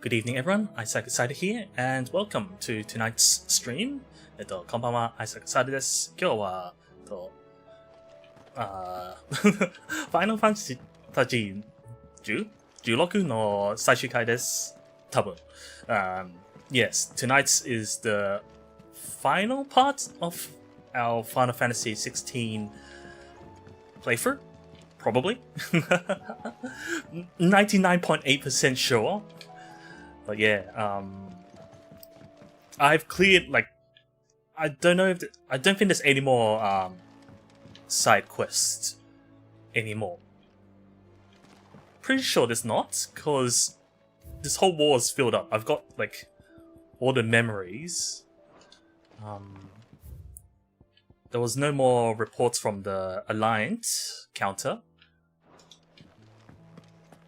Good evening, everyone. Aisaku Saito here, and welcome to tonight's stream. こんばんは、Aisaku Saito です。今日は、Final Fantasy 10?16 の最終回です。多分。Yes, tonight is the final part of our Final Fantasy 16 playthrough. Probably. 99.8% sure. But yeah, I've cleared, like, I don't know if I don't think there's any more side quests anymore. Pretty sure there's not, because this whole wall is filled up. I've got, like, all the memories. There was no more reports from the Alliance counter.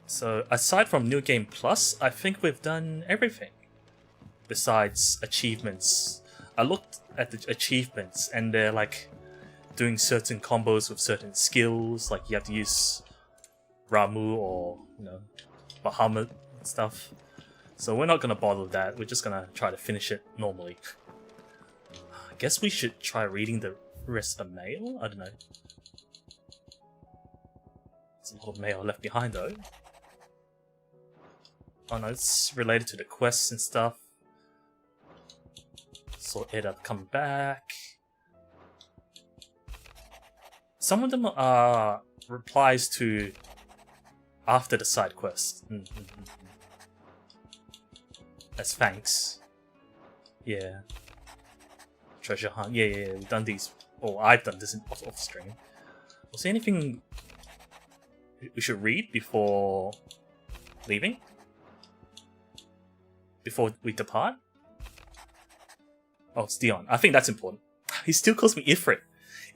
So, aside from New Game Plus, I think we've done everything. Besides achievements. I looked at the achievements and they're like doing certain combos with certain skills, like you have to use Ramu or, you know, Bahamut and stuff. So we're not gonna bother with that, we're just gonna try to finish it normally. I guess we should try reading the rest of the mail? I don't know. There's a lot of mail left behind though. Oh no, it's related to the quests and stuff. So Eda come back. Some of them are replies to after the side quest. As thanks. Yeah. Treasure hunt. Yeah, we've done these. Oh, I've done this off stream. Was there anything we should read before leaving? Before we depart? Oh, it's Dion. I think that's important. He still calls me Ifrit.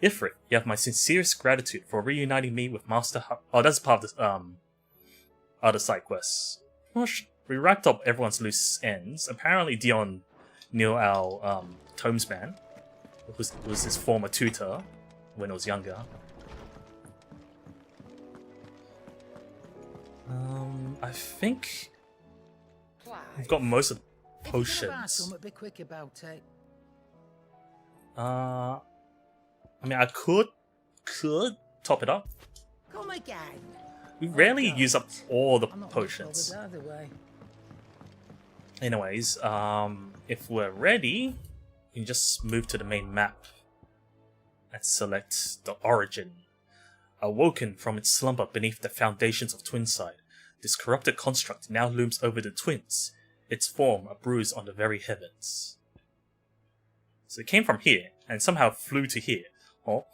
Ifrit, you have my sincerest gratitude for reuniting me with Master Oh, that's part of the other side quests. We wrapped up everyone's loose ends. Apparently Dion knew our Tomesman, who was his former tutor when I was younger. I think we've got most of the potions. I mean, I could top it up. We rarely use up all the potions. Anyways, if we're ready, we can just move to the main map and select the origin. Awoken from its slumber beneath the foundations of Twinside, this corrupted construct now looms over the twins, its form a bruise on the very heavens. So it came from here, and somehow flew to here. Oh.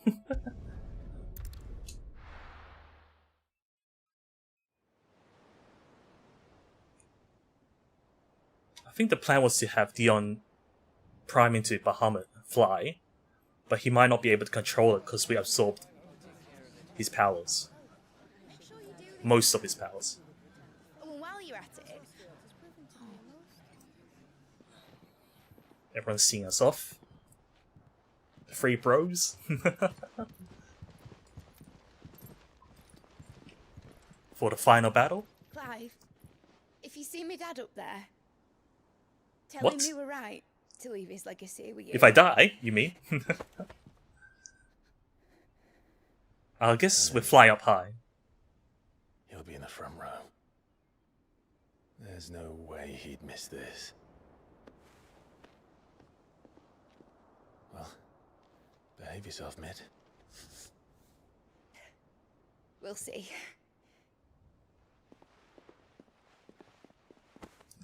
I think the plan was to have Dion prime into Bahamut fly, but he might not be able to control it because we absorbed his powers. Most of his powers. Everyone's seeing us off. Free bros. For the final battle. Clive, if you see my dad up there, tell him we were right to leave his legacy with you. If I die, you mean? I guess we fly up high. He'll be in the front row. There's no way he'd miss this. Well, behave yourself, Mid. We'll see.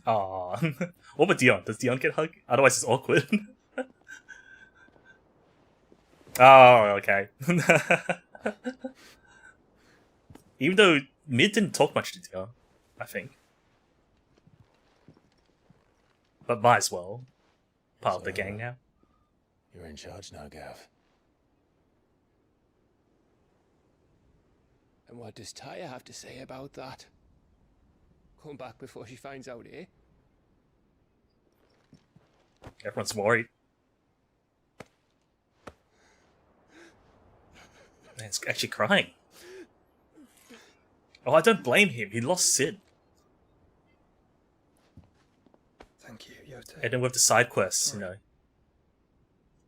Aww. What about Dion? Does Dion get hugged? Otherwise it's awkward. Oh, okay. Even though Mid didn't talk much to Dion, I think. But might as well. Part of the gang now. You're in charge now, Gav. And what does Taya have to say about that? Come back before she finds out, eh? Everyone's worried. Man's actually crying. Oh, I don't blame him. He lost Sid. stay. And then with the side quests, you know,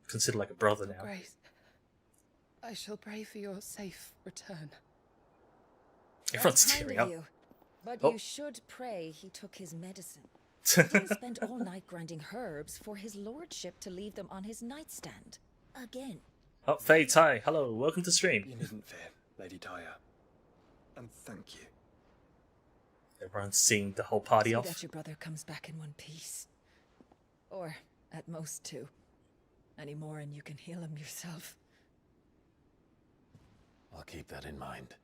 considered like a brother now. Grace, I shall pray for your safe return. Everyone's That's kind tearing of up. you. But Oh. you should pray he took his medicine. He didn't spend all night grinding herbs for his lordship to leave them on his nightstand. Again. Oh, Faye, hi, hello, welcome to stream. You needn't fear, Lady Daya. And thank you. Everyone's seeing the whole party See off. that your brother comes back in one piece. Or, at most, two. Any more and you can heal him yourself. I'll keep that in mind.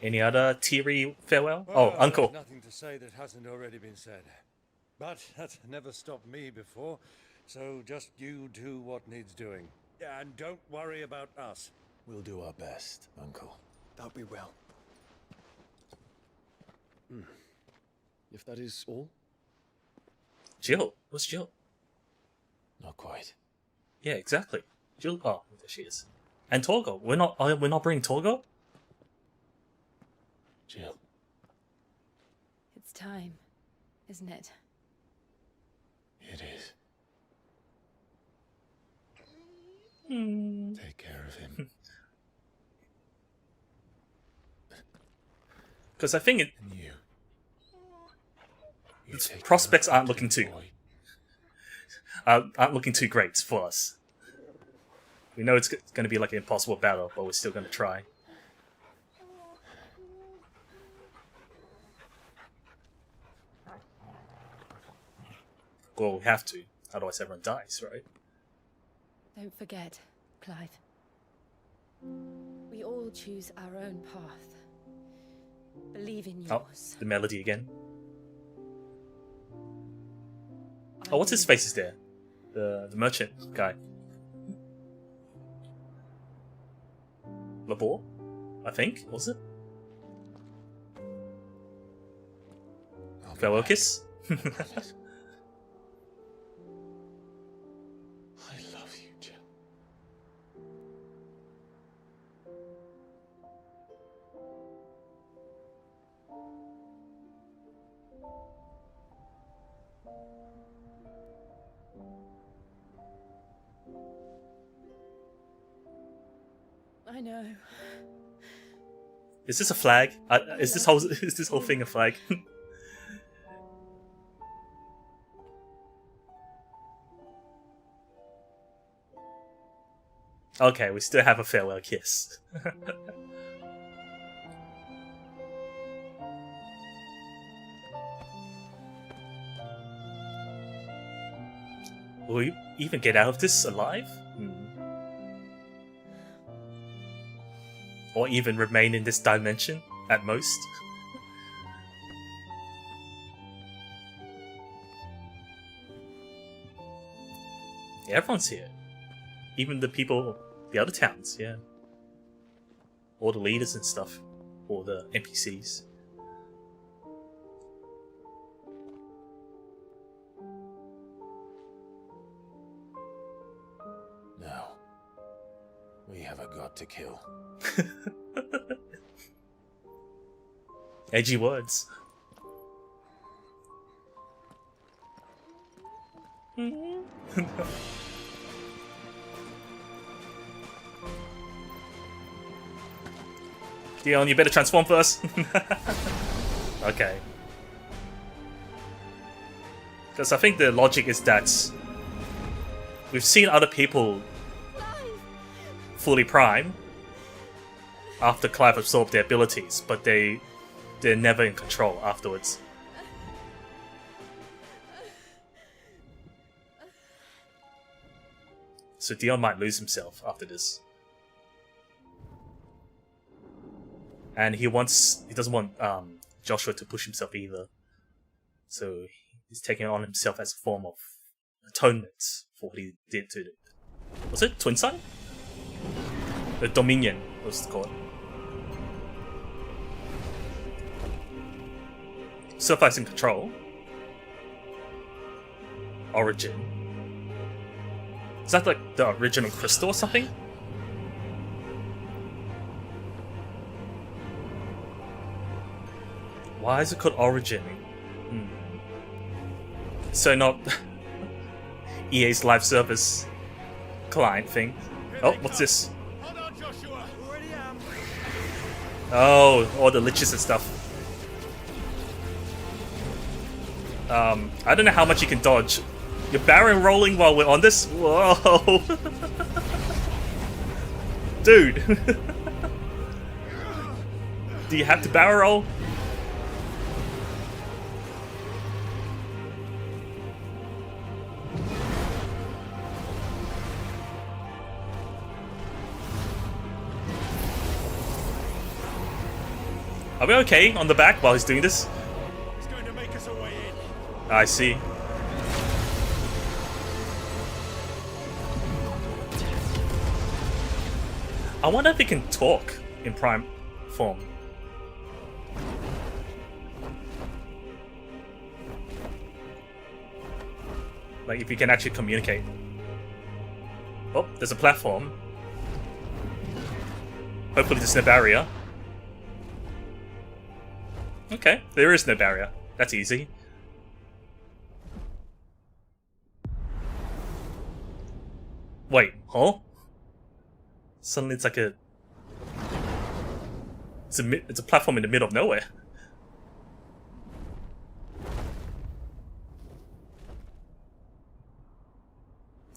Any other teary farewell? Well, Oh, Uncle. there's nothing to say that hasn't already been said. But that's never stopped me before, so just you do what needs doing. And don't worry about us. We'll do our best, Uncle. That we will. If that is all, Jill. What's Jill? Not quite. Yeah, exactly. Jill. Oh, there she is. And Torgo. We're not bringing Torgo? Jill, It's time, isn't it? it is. Take care of him. Because I think And you. You its take prospects care of aren't looking the too boy. aren't looking too great for us. We know it's going to be like an impossible battle, but we're still going to try. Well, we have to, otherwise everyone dies, right? Don't forget, Clive. We all choose our own path. Believe in Oh, yours. the melody again. Oh, what's his face is there? The merchant guy. Labor? I think, was it? I'll be Farewell back. kiss? I promise. I love you, Jill. I know. Is this a flag? Is this whole thing a flag? Okay, we still have a farewell kiss. Will we even get out of this alive? Or even remain in this dimension, at most? Yeah, everyone's here. Even the people, the other towns, yeah. All the leaders and stuff. All the NPCs. Now, we have a god to kill. Edgy words. Dion, you better transform first. Okay. Because I think the logic is that we've seen other people fully prime after Clive absorbed their abilities, but they're never in control afterwards. So Dion might lose himself after this. And he doesn't want Joshua to push himself either. So he's taking it on himself as a form of atonement for what he did to it. Was it Twin Sun? The Dominion was called. Surfacing Control. Origin. Is that like the original crystal or something? Why is it called Origin? So not EA's live service client thing. Oh, what's this? Oh, all the liches and stuff. I don't know how much you can dodge. You're barrel rolling while we're on this? Whoa! Dude! Do you have to barrel roll? Are we okay on the back while he's doing this? He's going to make us a way in. I see. I wonder if he can talk in Prime form. Like if you can actually communicate. Oh, there's a platform. Hopefully there's no barrier. Okay, there is no barrier. That's easy. Wait, huh? Suddenly it's like a... It's a platform in the middle of nowhere.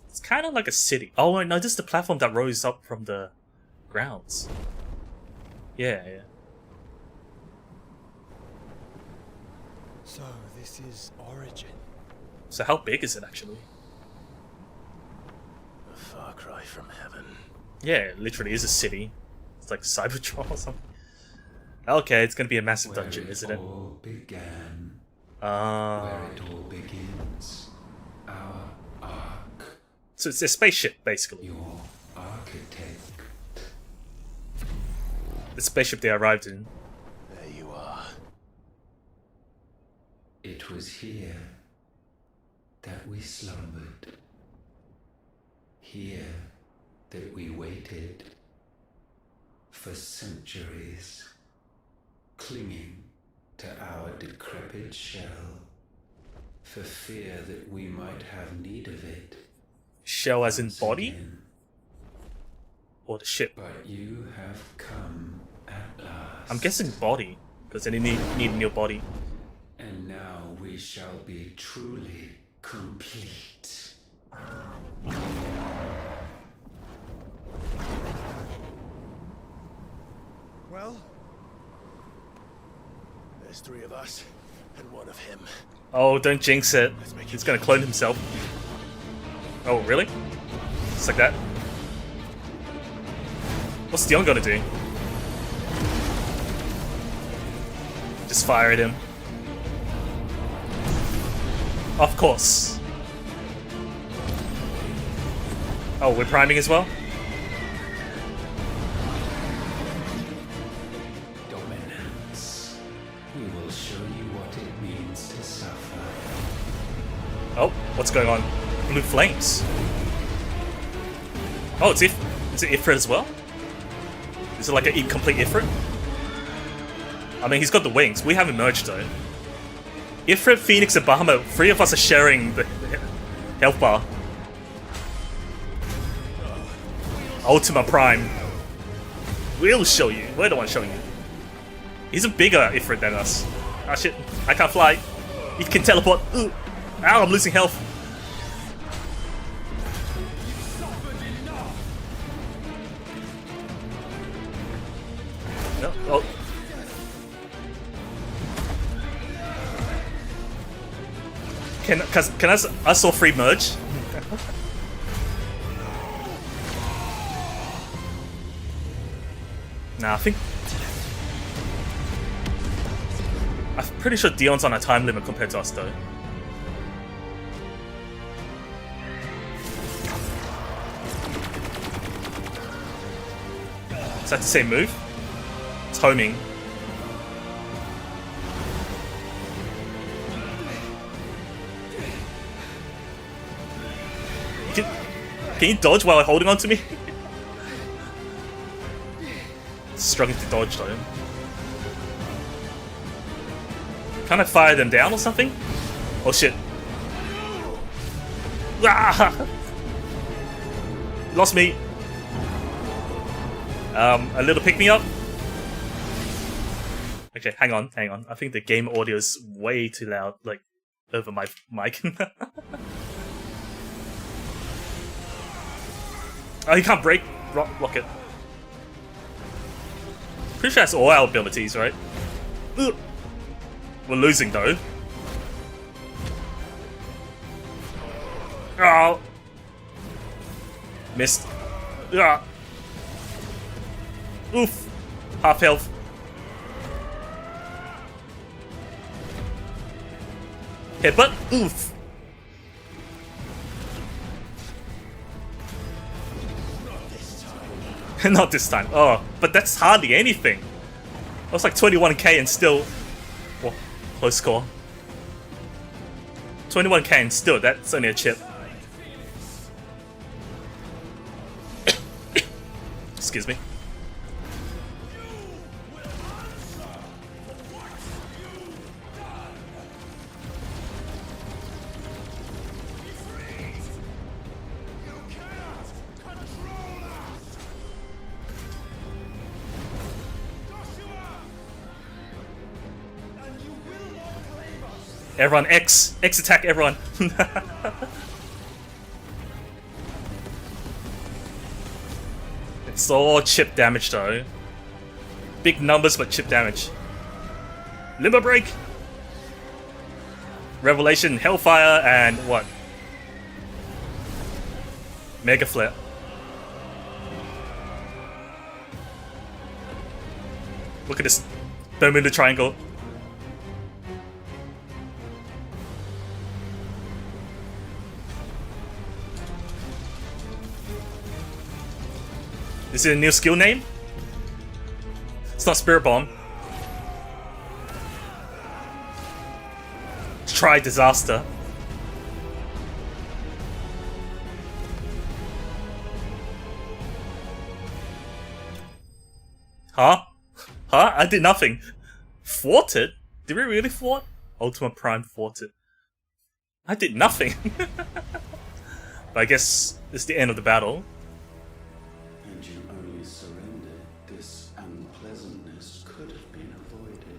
It's kind of like a city. Oh wait, no, this is the platform that rose up from the grounds. Yeah. So, this is Origin. So how big is it actually? A far cry from heaven. Yeah, it literally is a city. It's like Cybertron or something. Okay, it's gonna be a massive dungeon, isn't it? All began. Ah. Where it all begins. Our ark. So it's a spaceship, basically. Your architect. The spaceship they arrived in. There you are. It was here that we slumbered. Here that we waited for centuries, clinging to our decrepit shell, for fear that we might have need of it. Shell as in once body? again. Or the ship? But you have come at last. I'm guessing body, because they need a new body. And now we shall be truly complete. Well, there's 3 of us and 1 of him. Oh, don't jinx it. He's gonna clone himself. Oh, really? Just like that? What's Dion gonna do? Just fire at him. Of course. Oh, we're priming as well? Dominance. We will show you what it means to suffer. Oh, what's going on? Blue flames. Oh, is it Ifrit as well? Is it like an incomplete Ifrit? I mean, he's got the wings. We haven't merged though. Ifrit, Phoenix, and Bahamut, 3 of us are sharing the health bar. Ultima Prime. We'll show you. We're the one showing you. He's a bigger Ifrit than us. Ah shit, I can't fly. He can teleport. Ooh. Ow, I'm losing health. No, oh. Can us all 3 merge? Nah, I'm pretty sure Dion's on a time limit compared to us though. Is that the same move? It's homing. Can you dodge while holding on to me? Struggling to dodge though. Can't I fire them down or something? Oh shit. Ah! Lost me. A little pick me up. Okay, hang on. I think the game audio is way too loud, like, over my mic. Oh, you can't break rocket. Pretty sure that's all our abilities, right? Ugh. We're losing though. Oh. Missed. Ah. Oof. Half health. Headbutt. Oof. Not this time. Oh, but that's hardly anything. That was like 21k and still... Oh, close score. 21k and still, that's only a chip. Excuse me. Everyone, X attack everyone. It's all chip damage though. Big numbers but chip damage. Limber break. Revelation, Hellfire, and what? Mega flare. Look at this Bermuda Triangle. Is it a new skill name? It's not Spirit Bomb. Let's try Disaster. Huh? Huh? I did nothing. Thwarted? Did we really thwart? Ultima Prime thwarted. I did nothing. But I guess it's the end of the battle.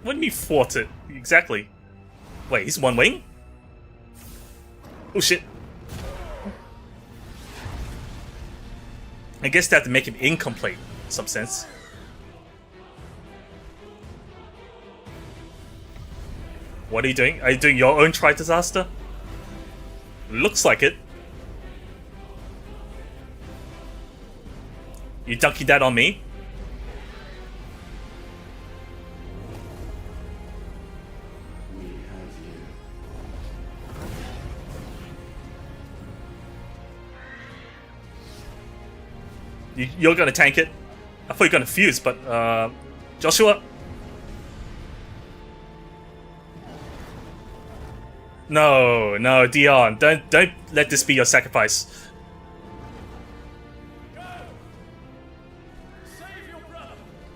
What do you mean thwarted? Exactly. Wait, he's one wing? Oh shit. I guess they have to make him incomplete in some sense. What are you doing? Are you doing your own Tri-Disaster? Looks like it. You dunking that on me? You're gonna tank it? I thought you were gonna fuse, but Joshua? No, Dion, don't let this be your sacrifice.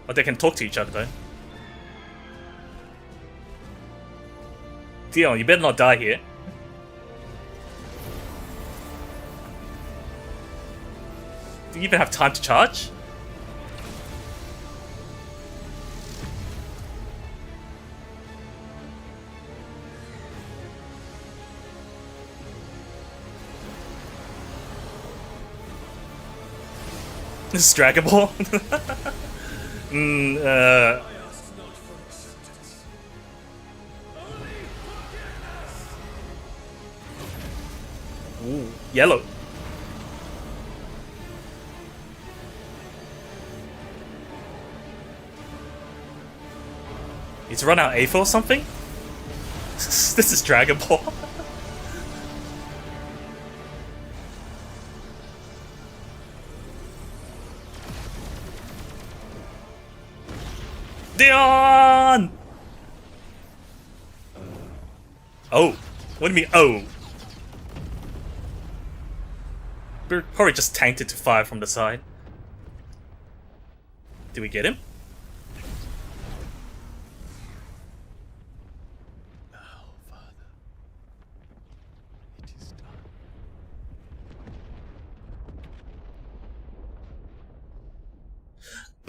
Oh, they can talk to each other though. Dion, you better not die here. Do you even have time to charge? This is Dragon Ball. Ooh, yellow. He's run out AFO or something? This is Dragon Ball. Dion! Oh. What do you mean, oh? We're probably just tanked it to fire from the side. Did we get him?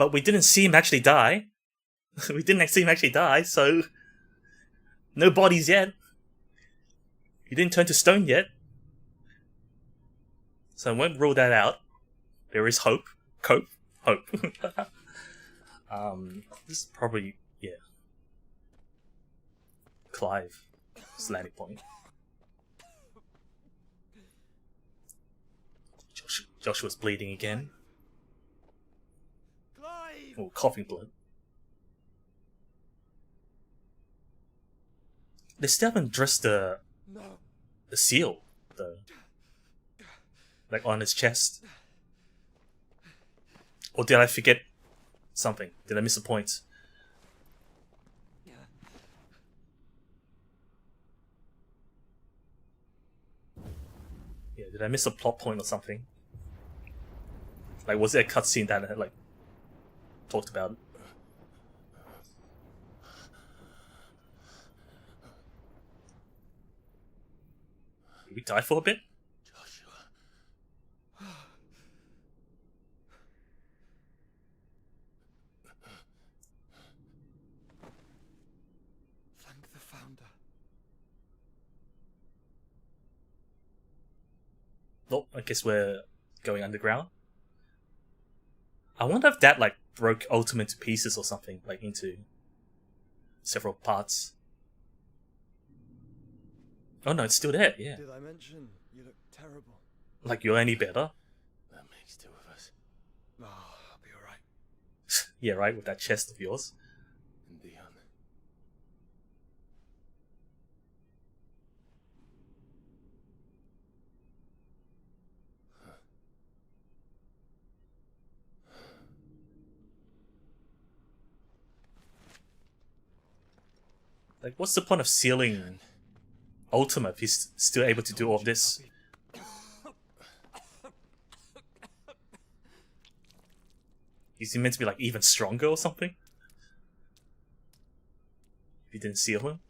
But we didn't see him actually die. We didn't see him actually die, so no bodies yet. He didn't turn to stone yet. So I won't rule that out. There is hope. Hope. This is probably, yeah. Clive. Landing point. Joshua's bleeding again. Oh, coughing blood. They still haven't dressed the seal, though. Like on his chest. Or did I forget something? Did I miss a point? Yeah, did I miss a plot point or something? Like, was there a cutscene that had, like, talked about it? Did we die for a bit? Thank the Founder. Oh, I guess we're going underground. I wonder if that, like, broke Ultimate to pieces or something, like, into several parts. Oh no, it's still there, yeah. Did I mention you look terrible? Like, you're any better? That makes two of us. Oh, I'll be alright. Yeah, right, with that chest of yours. And Dion. Like, what's the point of sealing Ultima if he's still able to do all of this? Is he meant to be, like, even stronger or something? If you didn't seal him?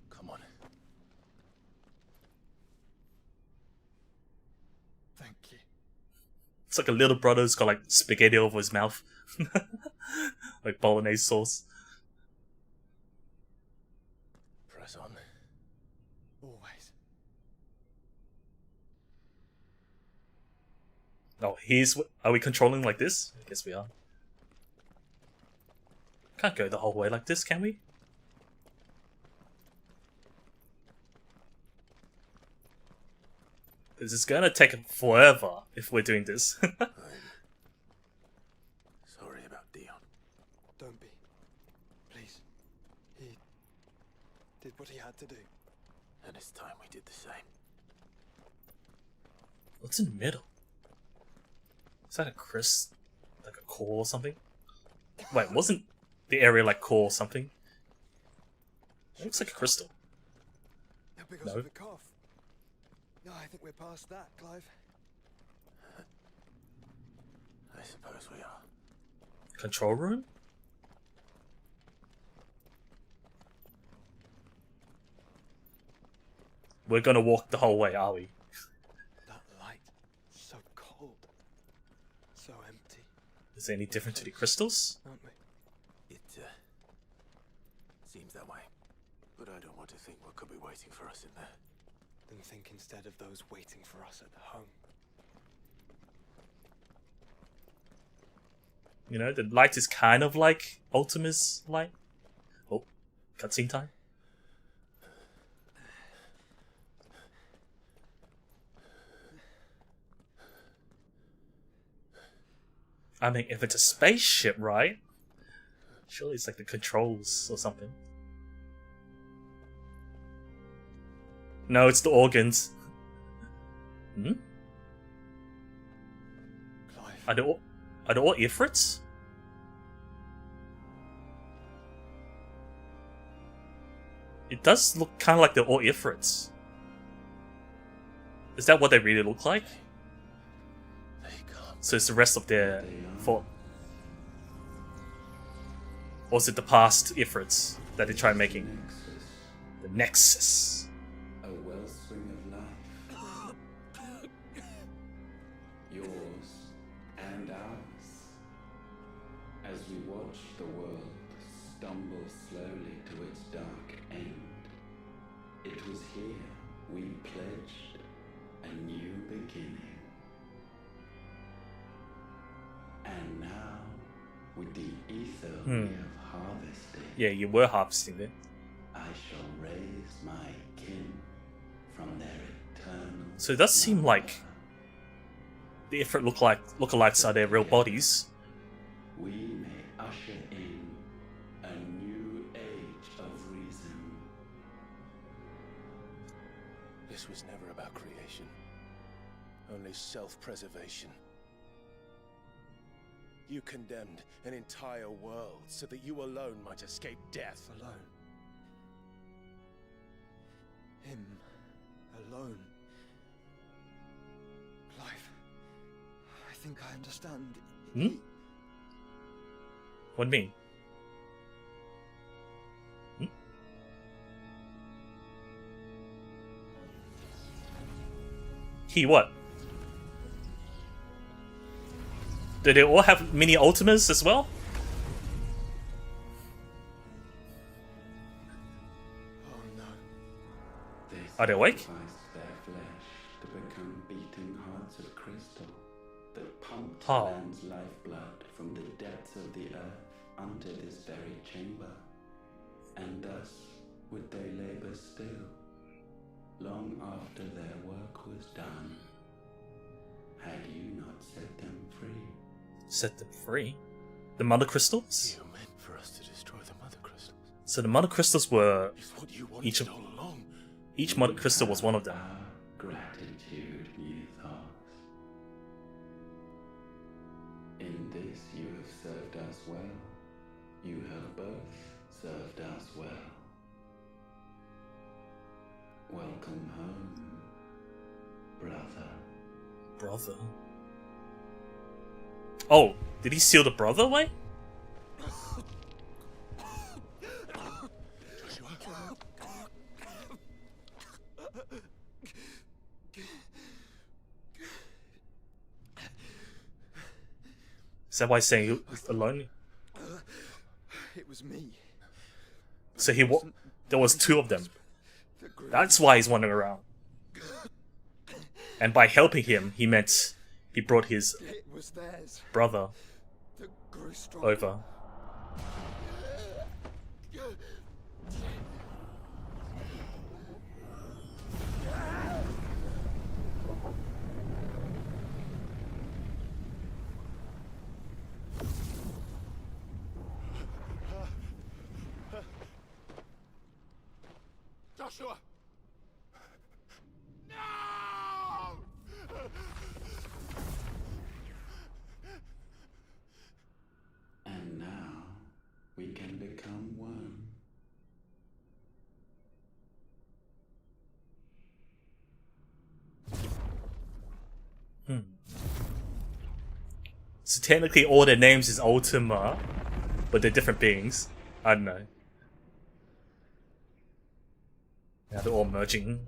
Come on. Thank you. It's like a little brother who's got, like, spaghetti over his mouth. Like bolognese sauce. Press on. Always. Oh, are we controlling like this? I guess we are. Can't go the whole way like this, can we? This is gonna take forever if we're doing this. I'm sorry about Dion. Don't be. Please. He did what he had to do. And it's time we did the same. What's in the middle? Is that a crystal? Like a core or something? Wait, wasn't the area like core or something? It looks like a crystal. No, because No. of the cough. No, I think we're past that, Clive. I suppose we are. Control room? We're gonna walk the whole way, are we? That light. So cold. So empty, Is it any different to the crystals? aren't we? It seems that way. But I don't want to think what could be waiting for us in there. Then think instead of those waiting for us at home. You know, the light is kind of like Ultima's light. Oh, cutscene time. I mean, if it's a spaceship, right? Surely it's like the controls or something. No, it's the organs. Hmm? Clive. Are they all Ifrits? It does look kind of like they're all Ifrits. Is that what they really look like? They come. So it's the rest of their fault. Or is it the past Ifrits that they try making? Nexus, The Nexus. a wellspring of life. Yours and ours. As watched the world stumble slowly to its dark end, it was here we pledged a new beginning. And now, with the ether we have harvested, yeah, you were harvesting it. I shall raise my kin from their eternal. So it does seem like the Ifrit lookalikes are their real bodies. We may usher in a new age of reason. This was never about creation, only self-preservation. You condemned an entire world so that you alone might escape death. Alone. Him. Alone. Clive. I think I understand. What do you mean? He what? Do they all have mini Ultimas as well? Oh no. Are they awake? Sacrificed their flesh to become beating hearts of crystal that pumped Oh. man's lifeblood from the depths of the earth unto this very chamber. And thus would they labor still, long after their work was done, had you not set them free. Set them free? The Mother Crystals? You meant for us to destroy the Mother Crystals. So the Mother Crystals were... It's what you wanted Each of- all along. Each Mother Crystal was one of them. Our gratitude, you thought. In this you have served us well. You have both served us well. Welcome home, brother. Brother? Oh, did he steal the brother away? Is that why he's saying he was alone? It was me. So there was two of them. The great That's why he's wandering around. And by helping him, he meant he brought his It was theirs. brother That grew strong. over. Joshua! No! And now we can become one. So technically all their names is Ultima, but they're different beings. I don't know. Now they're all merging.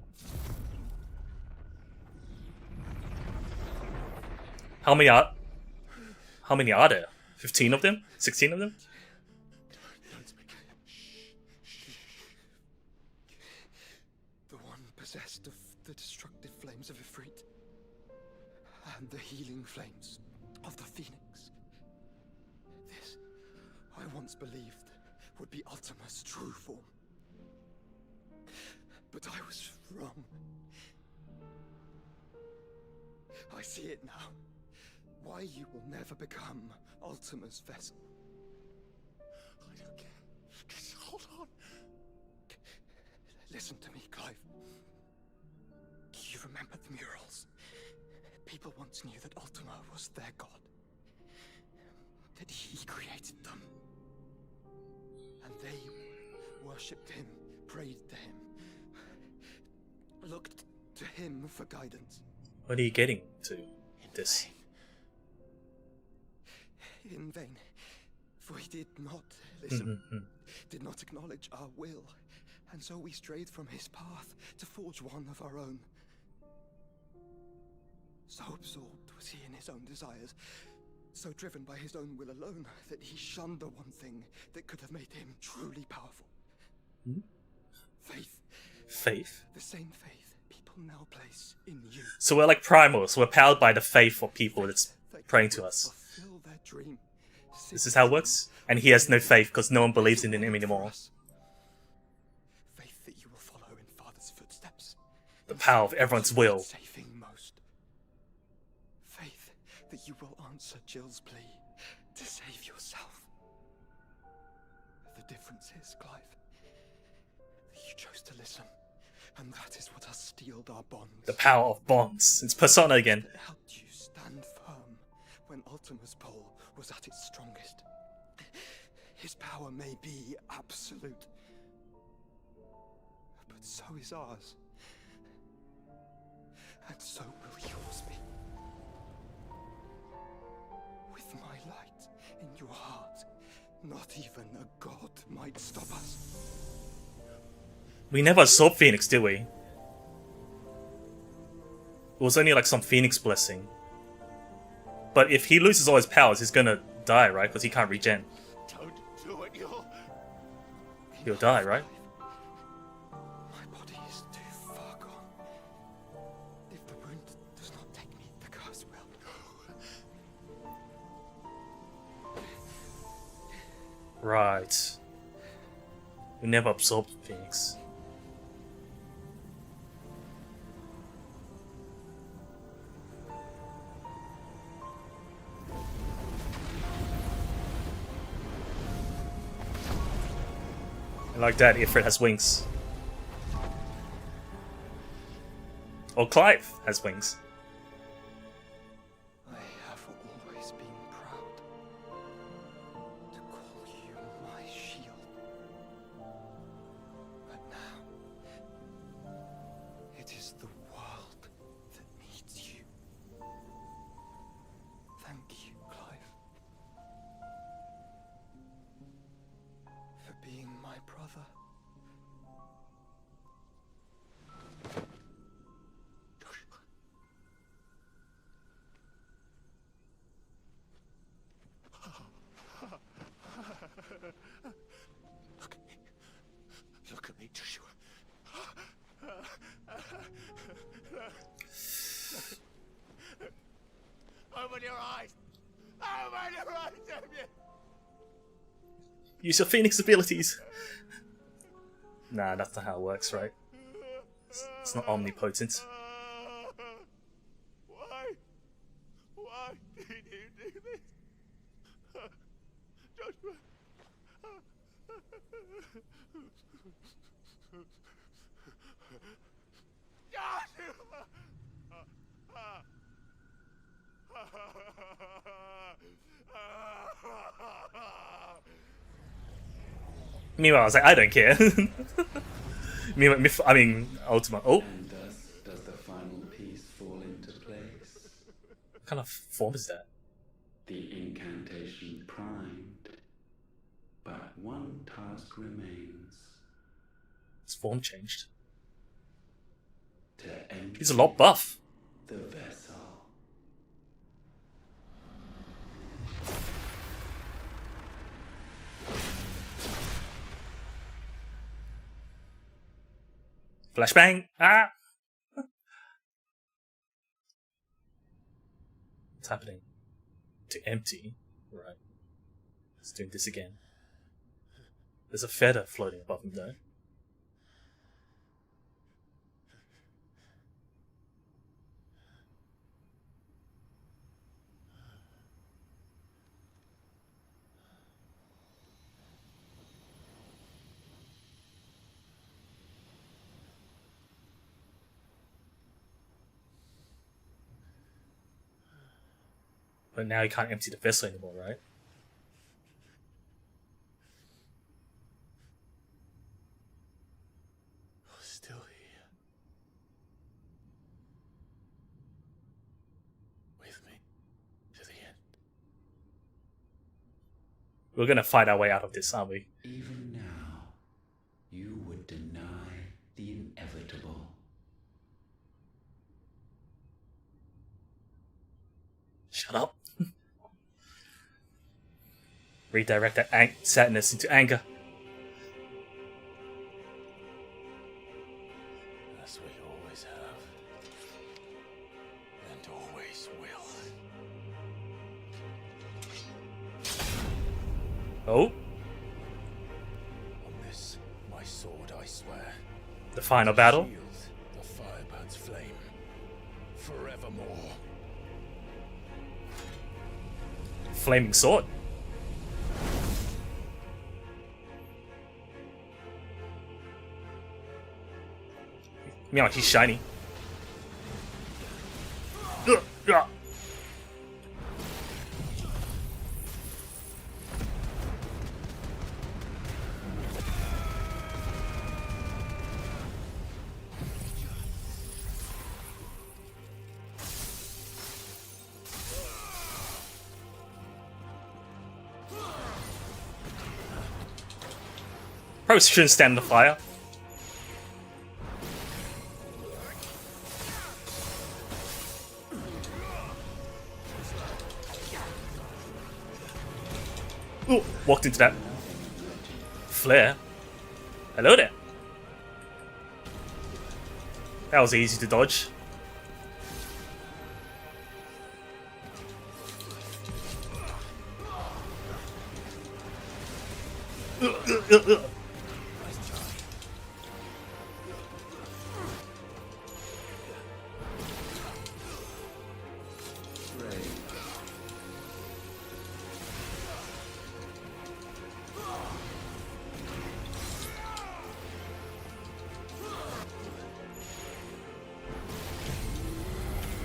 How many are there? 15 of them? 16 of them? Don't speak. The one possessed of the destructive flames of Ifrit. And the healing flames of the Phoenix. This, I once believed, would be Ultima's true form. But I was wrong. I see it now. Why you will never become Ultima's vessel. I don't care. Just hold on. Listen to me, Clive. You remember the murals? People once knew that Ultima was their god. That he created them. And they worshipped him, prayed to him, looked to him for guidance. What are you getting to this? In vain. For he did not listen, did not acknowledge our will, and so we strayed from his path to forge one of our own. So absorbed was he in his own desires, So driven by his own will alone that he shunned the one thing that could have made him truly powerful. Faith. Faith? The same faith people now place in you. So we're like primals. We're powered by the faith of people that's praying to us. Fulfill their dream. This is how it works? And he has no faith because no one believes in him anymore. Faith that you will follow in Father's footsteps. The power of everyone's will. Saving most. Faith that you will answer Jill's plea to save yourself. The difference is, Clive, that you chose to listen, and that is what has steeled our bonds. The power of bonds. It's Persona again. It helped you stand firm when Ultima's pull was at its strongest. His power may be absolute, but so is ours. And so will yours be. With my light in your heart, not even a god might stop us. We never saw Phoenix, did we? It was only like some Phoenix blessing. But if he loses all his powers, he's gonna die, right? Because he can't regen. Don't do it, He'll die, right? My body is too far gone. If the wound does not take me, the curse will. Right. We never absorbed Phoenix. Like that, Ifrit has wings. Or Clive has wings. I have always been proud to call you my shield. But now, it is the world that needs you. Thank you, Clive, for being my brother. Look at me, Joshua. Open your eyes! Open your eyes, Damien! Use your Phoenix abilities! Nah, that's not how it works, right? It's not omnipotent. Why? Why did you do this? Joshua! Joshua! Meanwhile, I was like, I don't care. I mean, Ultima. Oh! And thus does the final piece fall into place. What kind of form is that? The incantation primed, but one task remains. His form changed. To empty He's a lot buff. the vessel. Flashbang! Ah! What's happening? To empty. Right. Let's do this again. There's a feather floating above him though. But now he can't empty the vessel anymore, right? You're still here. With me. To the end. We're gonna fight our way out of this, aren't we? Even now, you would deny the inevitable. Shut up. Redirect that sadness into anger. As we always have. And always will. Oh, On this, my sword, I swear. the final battle. Shield the Firebird's flame. Forevermore. Flaming sword. Meow, he's shiny. Ugh. Probably shouldn't stand in the fire. Ooh, walked into that. Flare. Hello there. That was easy to dodge. Ugh.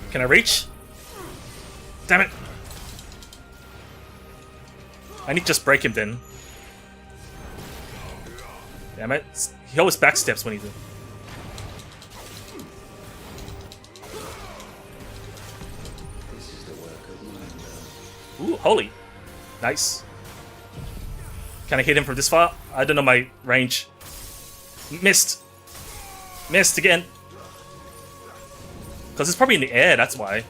Can I reach? Damn it! I need to just break him then. Damn it. He always backsteps when he's in. Ooh, holy. Nice. Can I hit him from this far? I don't know my range. Missed. Missed again. Because it's probably in the air, that's why.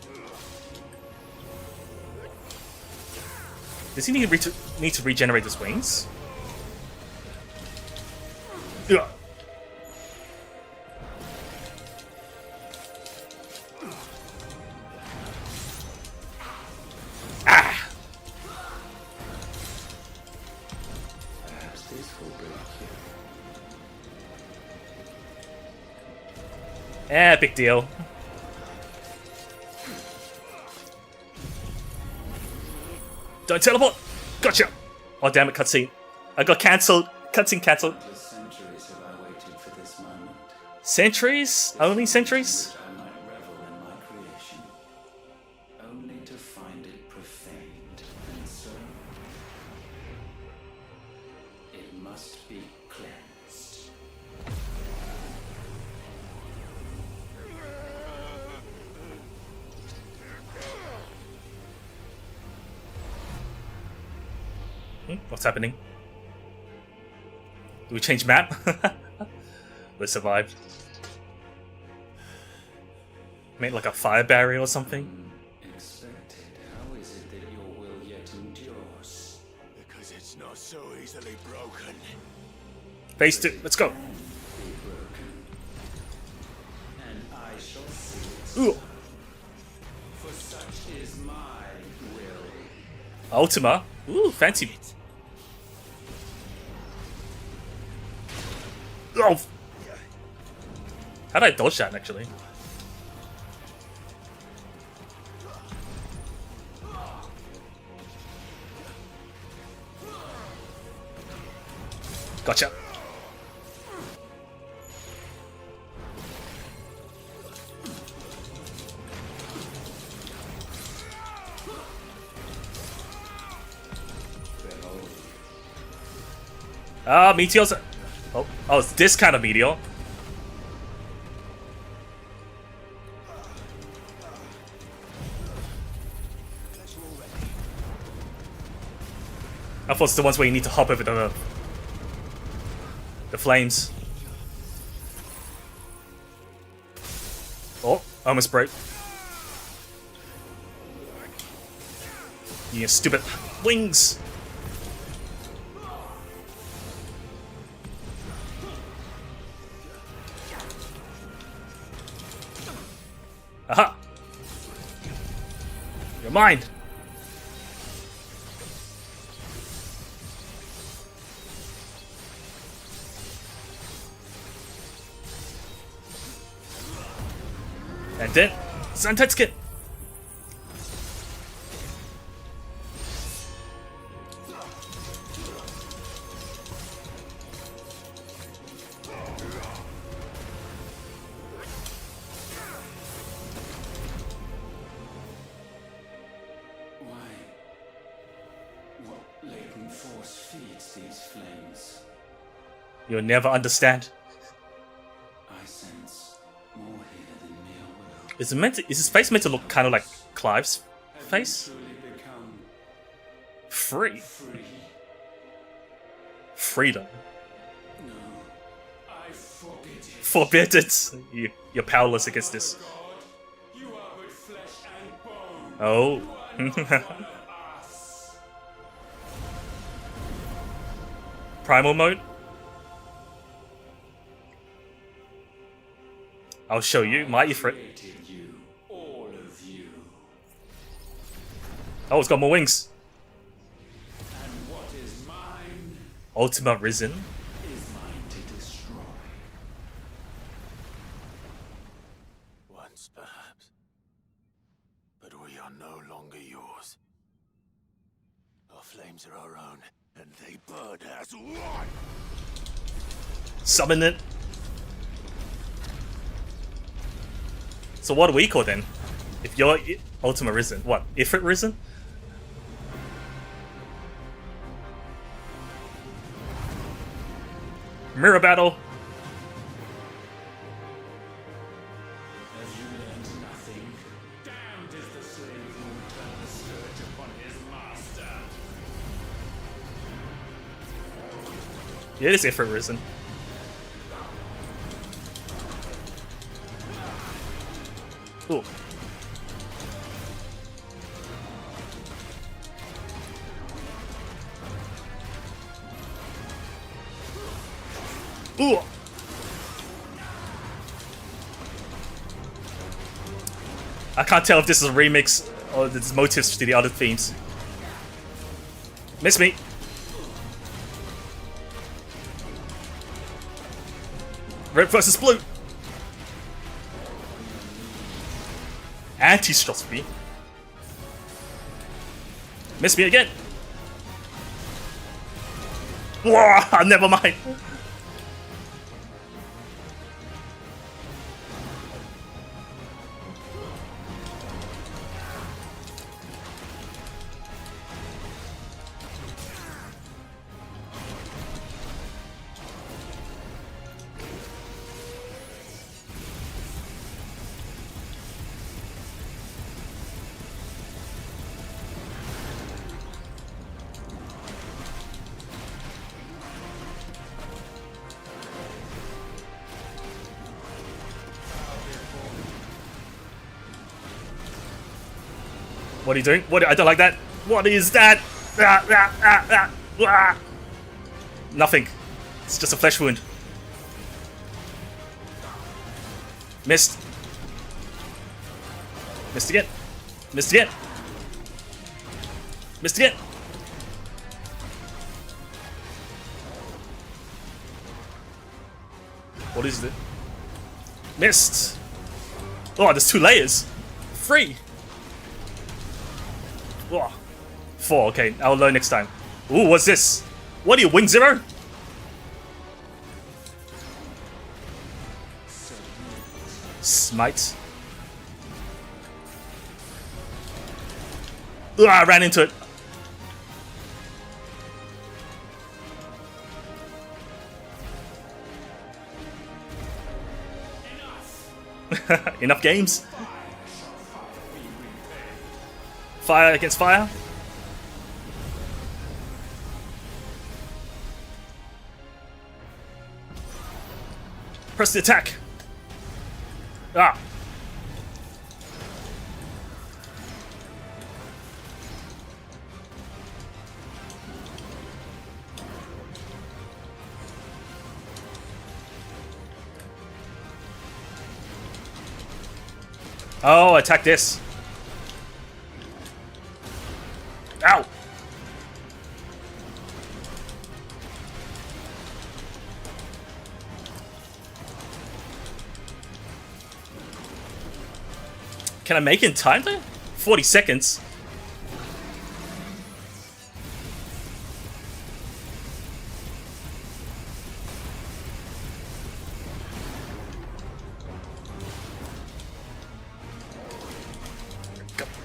Does he need to regenerate his wings? Ugh. Ah! Perhaps this will break you. Big deal. Don't teleport! Gotcha! Oh damn it, cutscene. I got cancelled. Cutscene cancelled. Centuries have I waited for this moment. Centuries? Only centuries? That I might revel in my creation, only to find it profaned, and so it must be cleansed. What's happening? Do we change map? We survived. Made like a fire barrier or something? Expected. How is it that your will yet endures? Because it's not so easily broken. Phase 2, let's go. Be broken. And I shall see it. Ooh. For such is my will. Ultima. Ooh, fancy. Oh! How did I dodge that actually? Gotcha. Ah, meteors. Oh, it's this kind of meteor. I thought it's the ones where you need to hop over the flames. Oh, I almost broke. You stupid wings. Mine! And then, Santetsuke! You'll never understand. I sense more here than mere will. Is it meant to, is his face meant to look kind of like Clive's face? Free? Freedom. No, I forbid it. Forbid it. You're powerless against this. You are but flesh and bone. Oh. Primal mode? I'll show you my Ifrit. All of you. Oh, it's got more wings. And what is mine Ultima Risen. is mine to destroy. Once, perhaps. But we are no longer yours. Our flames are our own, and they burn as one! Summon it. So what do we call then? If you're Ultima Risen, what? Ifrit Risen? Mirror battle. Have you learned nothing? Damned is the slave who would turn the scourge upon his master. Yeah, it is Ifrit Risen. Ooh. Ooh. I can't tell if this is a remix or there's motifs to the other themes. Miss me. Red versus blue. Anti-Strosby. Miss me again. Whoa, never mind. What are you doing? What? I don't like that. What is that? Nothing. It's just a flesh wound. Missed. Missed again. Missed again. Missed again. What is it? Missed. Oh, there's 2 layers. 3. Oh, 4, okay, I'll learn next time. Ooh, what's this? What are you, Wing Zero? Smite. Ooh, I ran into it. Enough games? Fire against fire. Press the attack. Ah. Oh, attack this. Can I make it in time though? 40 seconds.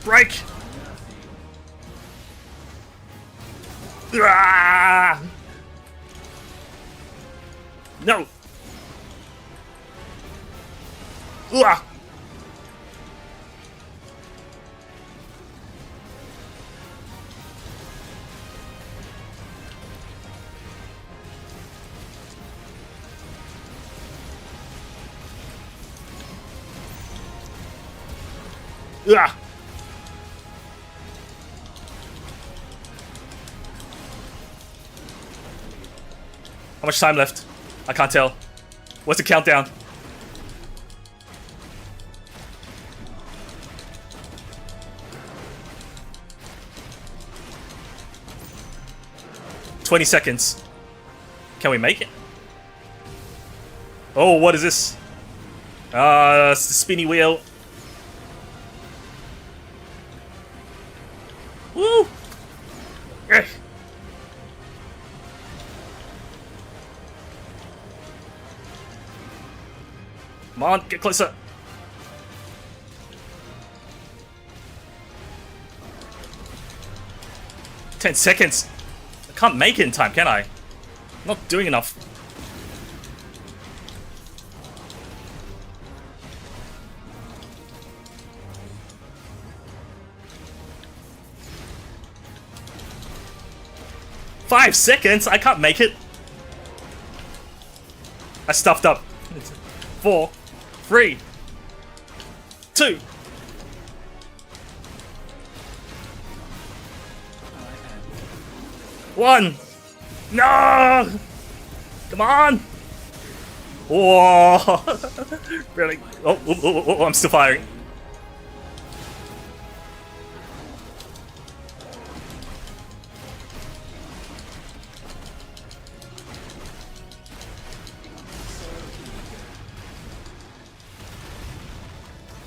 Break! Ah! No! Ah! Ah! How much time left? I can't tell. What's the countdown? "20 seconds. Can we make it? Oh, what is this? It's the spinny wheel. Woo! Eh. Come on, get closer. "10 seconds. I can't make it in time, can I? I'm not doing enough. "5 seconds? I can't make it. I stuffed up. 4, 3, 2. One. No! Come on! Whoa! Really? Oh, I'm still firing.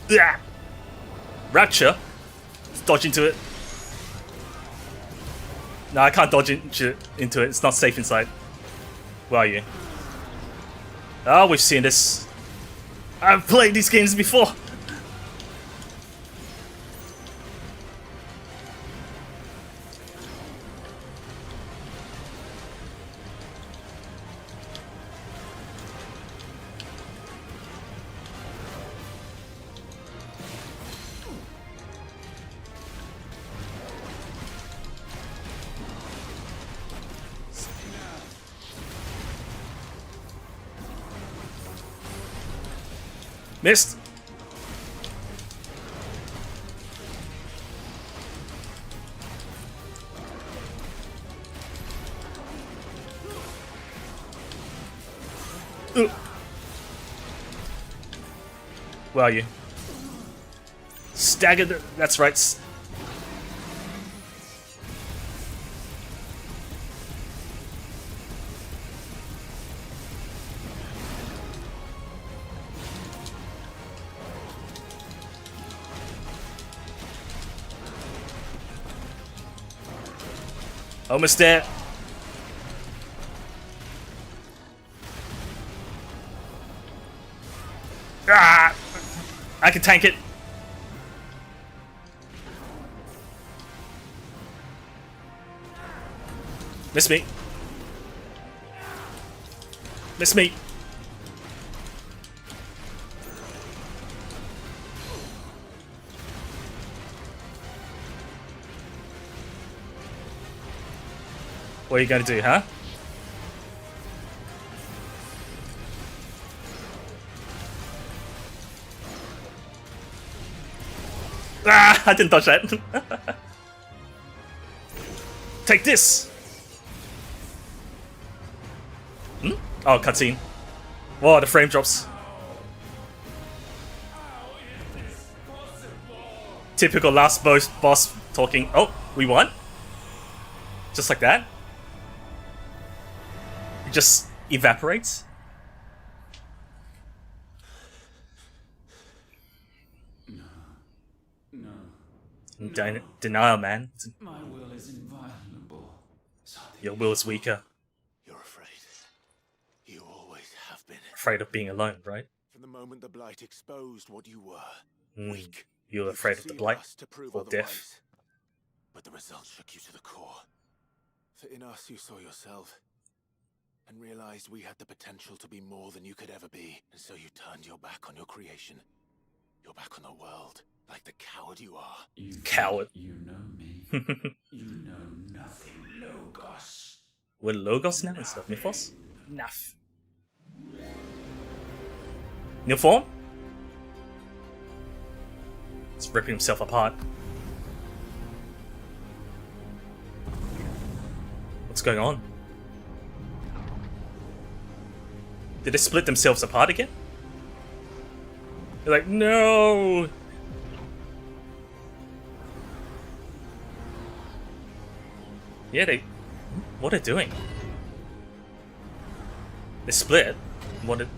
Yeah. Rapture? Let's dodge into it. No, I can't dodge into it. It's not safe inside. Where are you? Oh, we've seen this. I've played these games before. Missed. Ooh. Where are you? Staggered. That's right. Almost there. Ah! I can tank it. Miss me. Miss me. What are you gonna do, huh? Ah! I didn't touch that. Take this! Hmm? Oh, cutscene. Whoa, the frame drops. Typical last boss talking. Oh, we won? Just like that? It just evaporates? denial, man. My will is inviolable. Your will is weaker. You're afraid. You always have been. Afraid of being alone, right? From the moment the Blight exposed what you were. Weak. You're afraid of the Blight or death. But the results shook you to the core. For in us you saw yourself. And realized we had the potential to be more than you could ever be. And so you turned your back on your creation. Your back on the world. Like the coward you are. You Coward. You know me. You know nothing, Logos. We're Logos now instead of Mythos? Naff. New form? He's ripping himself apart. What's going on? Did they split themselves apart again? They're like, no! Yeah, what are they doing? They split? What did...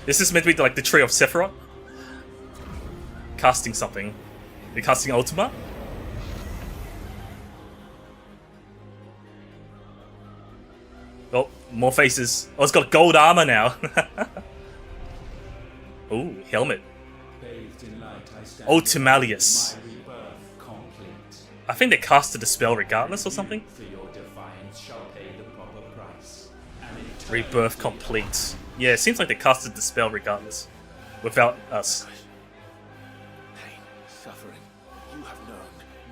This is meant to be like the tree of Sephiroth? Casting something. They're casting Ultima? Oh, more faces. Oh, it's got gold armor now. Ooh, helmet. Ultimalius. I think they casted the spell regardless or something. Rebirth complete. Yeah, it seems like they casted the spell regardless. Without us. Pain, suffering. You have known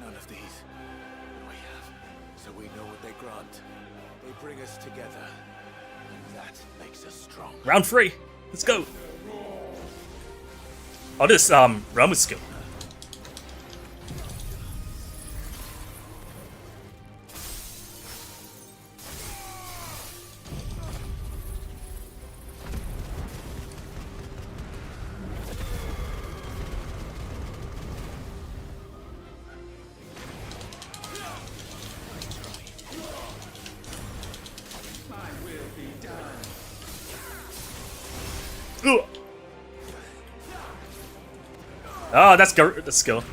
none of these. We have. So we know what they grant. They bring us together. And that makes us strong. Round 3. Let's go. Oh, this Ramu's skill. Ooh. Oh, that's the skill.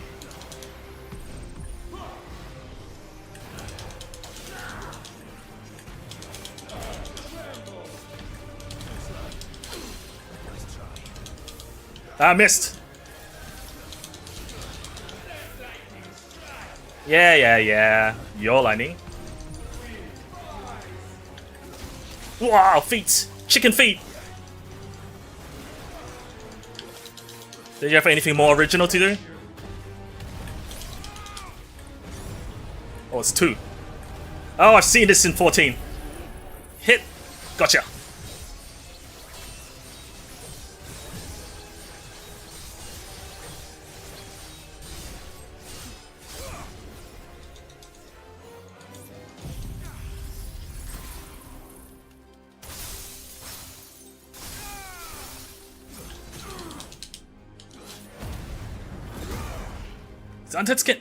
Ah, missed. Yeah. Your lightning. Wow, feet. Chicken feet. Did you have anything more original to do? Oh, it's 2. Oh, I've seen this in 14. Hit. Gotcha. It's undead skin.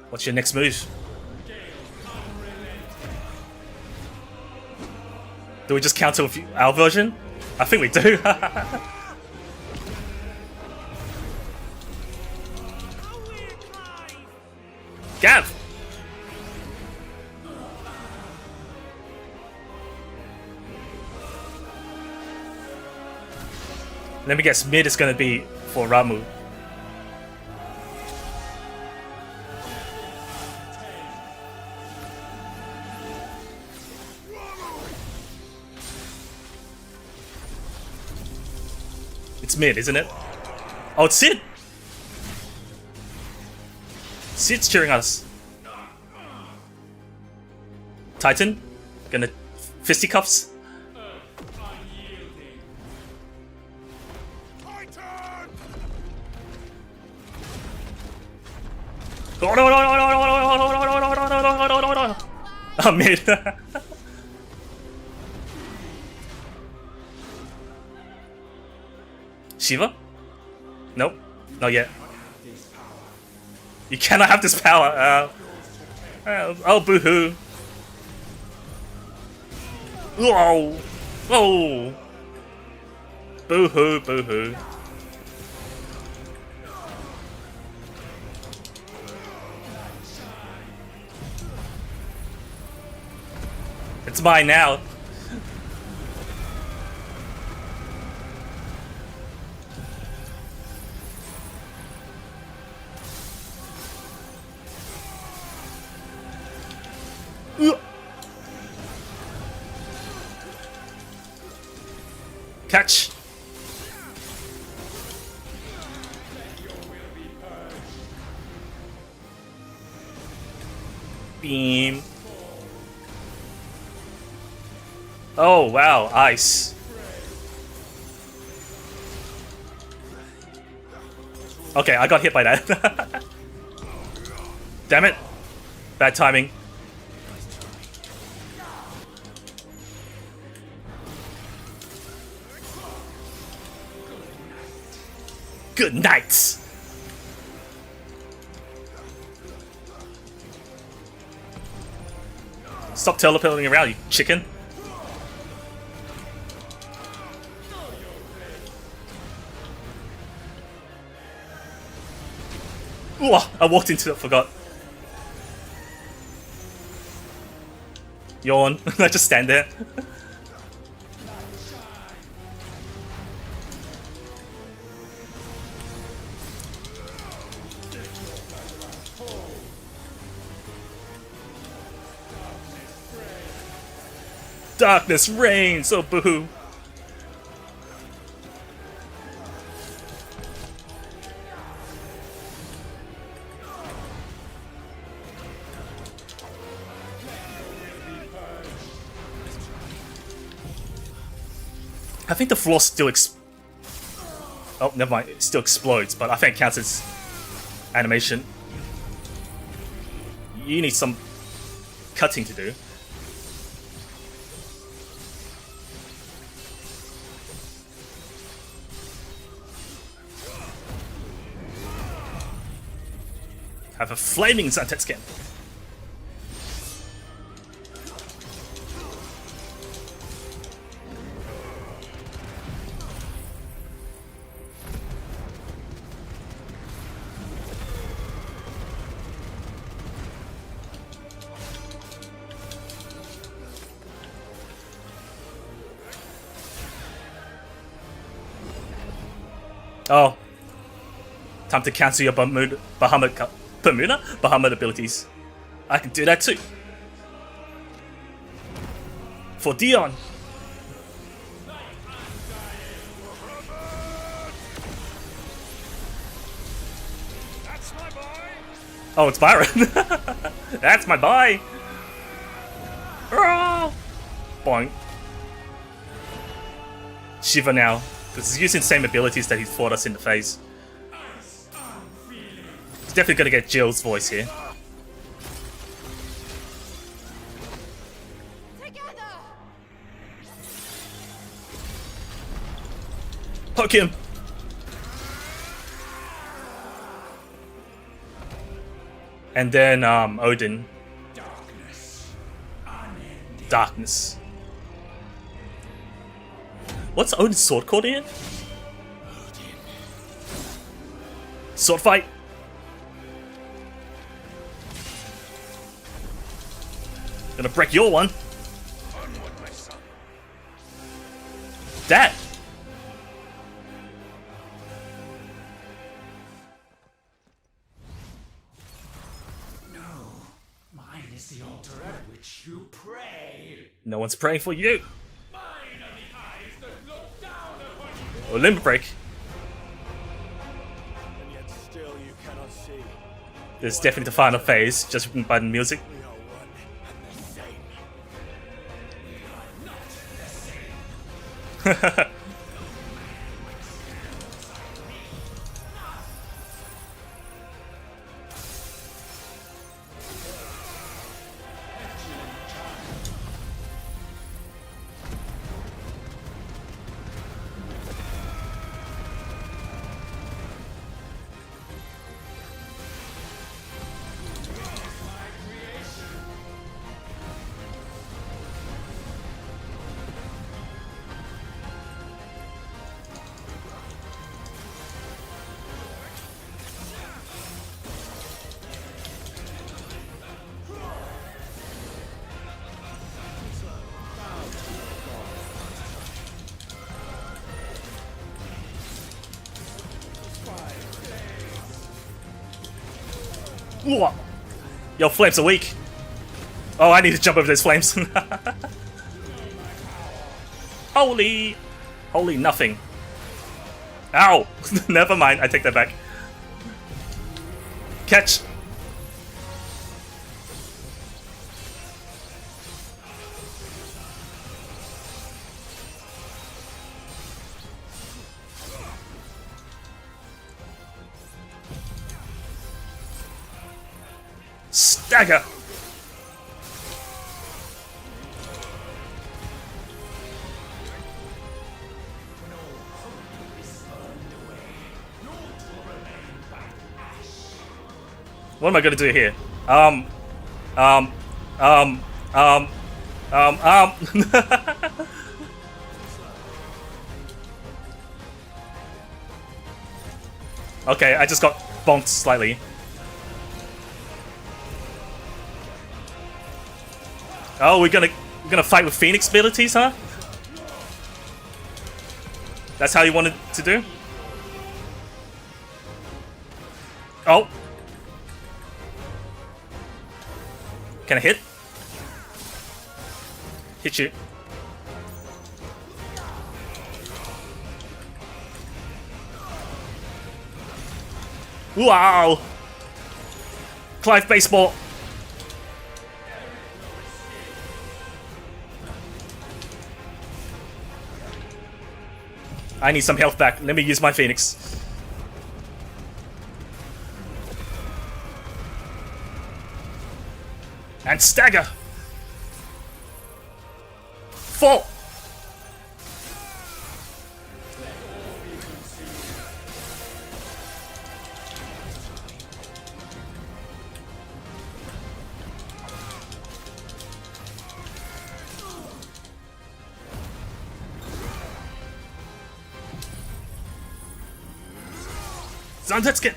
What's your next move? Do we just counter with our version? I think we do. Gav! Let me guess, mid is gonna be for Ramu. It's mid, isn't it? Oh, it's Sid! Sid's cheering us. Titan? Gonna fisticuffs? I made Shiva? Nope, not yet. You cannot have this power. Oh, boo-hoo. Whoa! Whoa! Boo-hoo, boo-hoo. It's mine now. Catch. Beam. Oh wow, ice. Okay, I got hit by that. Damn it. Bad timing. Good night. Stop teleporting around, you chicken. Ooh, I walked into it, forgot. Yawn. I just stand there. Darkness reigns, oh boo-hoo. I think the floor still oh, never mind, it still explodes, but I think it counts as animation. You need some cutting to do. Have a flaming Sunset skin. Oh. Time to cancel your Bahamut abilities. I can do that too. For Dion. Oh, it's Byron. That's my boy. Boing. Shiva now. Because he's using the same abilities that he fought us in the phase. He's definitely gonna get Jill's voice here. Poke him! And then, Odin. Darkness. What's Odin's sword called again? Sword fight! Gonna break your one. That! You pray. No one's praying for you. Or limb break. And yet still you cannot see. This is definitely the final phase, just by the music. We are one and the same. We are not the same. Ooh. Yo, flames are weak. Oh, I need to jump over those flames. Holy nothing. Ow. Never mind, I take that back. Catch. Stagger. What am I gonna do here? Okay, I just got bonked slightly. Oh, we're gonna fight with Phoenix abilities, huh? That's how you wanted to do? Oh. Can I hit? Hit you. Wow! Clive baseball. I need some health back. Let me use my Phoenix. And stagger. Fall. Zantetsuken.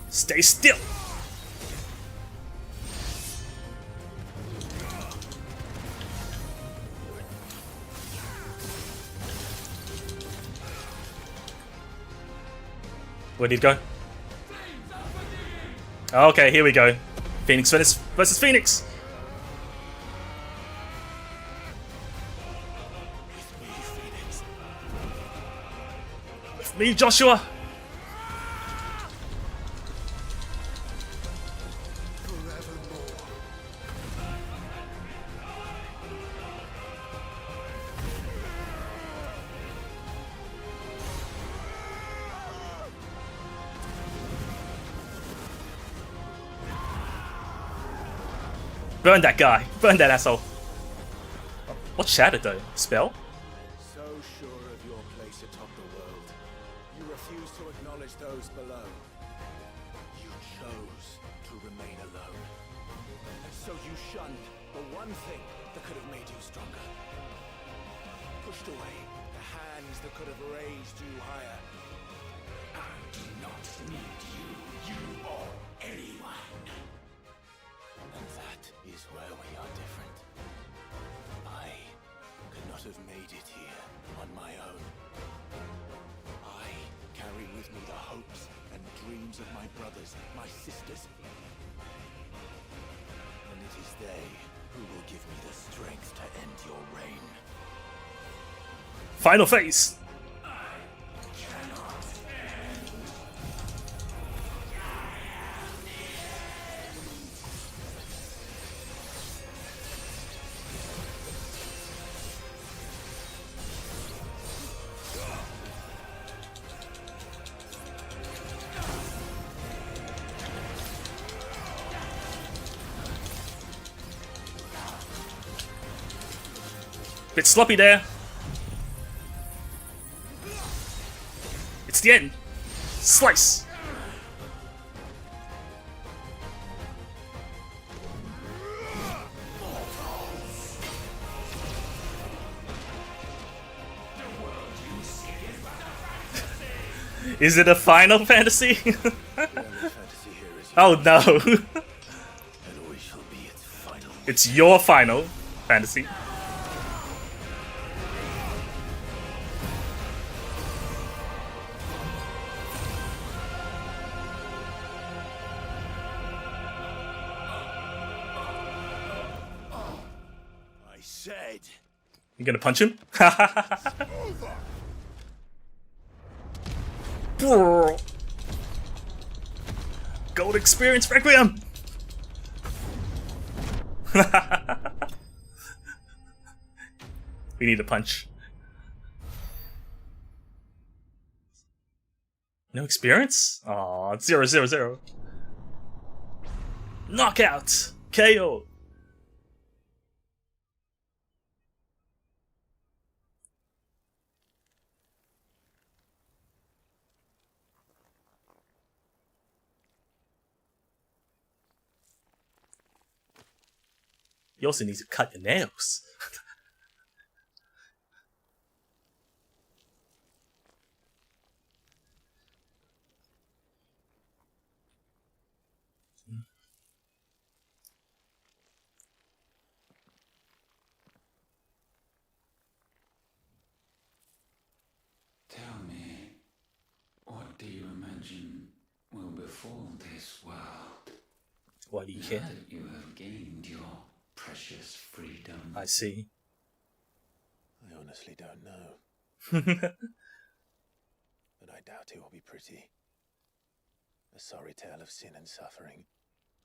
Stay still. Where did it go? Okay, here we go. Phoenix versus Phoenix. With me, Joshua. Burn that guy. Burn that asshole. What's shattered though? Spell? So sure of your place atop the world, you refuse to acknowledge those below. You chose to remain alone. And so you shunned the one thing that could have made you stronger. Pushed away the hands that could have raised you higher. I do not need you, or anyone. And that is where we are different. I could not have made it here on my own. I carry with me the hopes and dreams of my brothers, my sisters. And it is they who will give me the strength to end your reign. Final phase. Bit sloppy there. It's the end. Slice. Is it a Final Fantasy? The only fantasy here is Oh no. and we shall be its final. It's your Final Fantasy. I said. You gonna punch him? Gold experience Requiem! We need a punch. No experience? Aw, it's 0-0-0. Knockout! KO! You also need to cut your nails. Tell me, what do you imagine will befall this world? Why do you Now care? that you have gained your precious freedom? I see. I honestly don't know, but I doubt it will be pretty. A sorry tale of sin and suffering,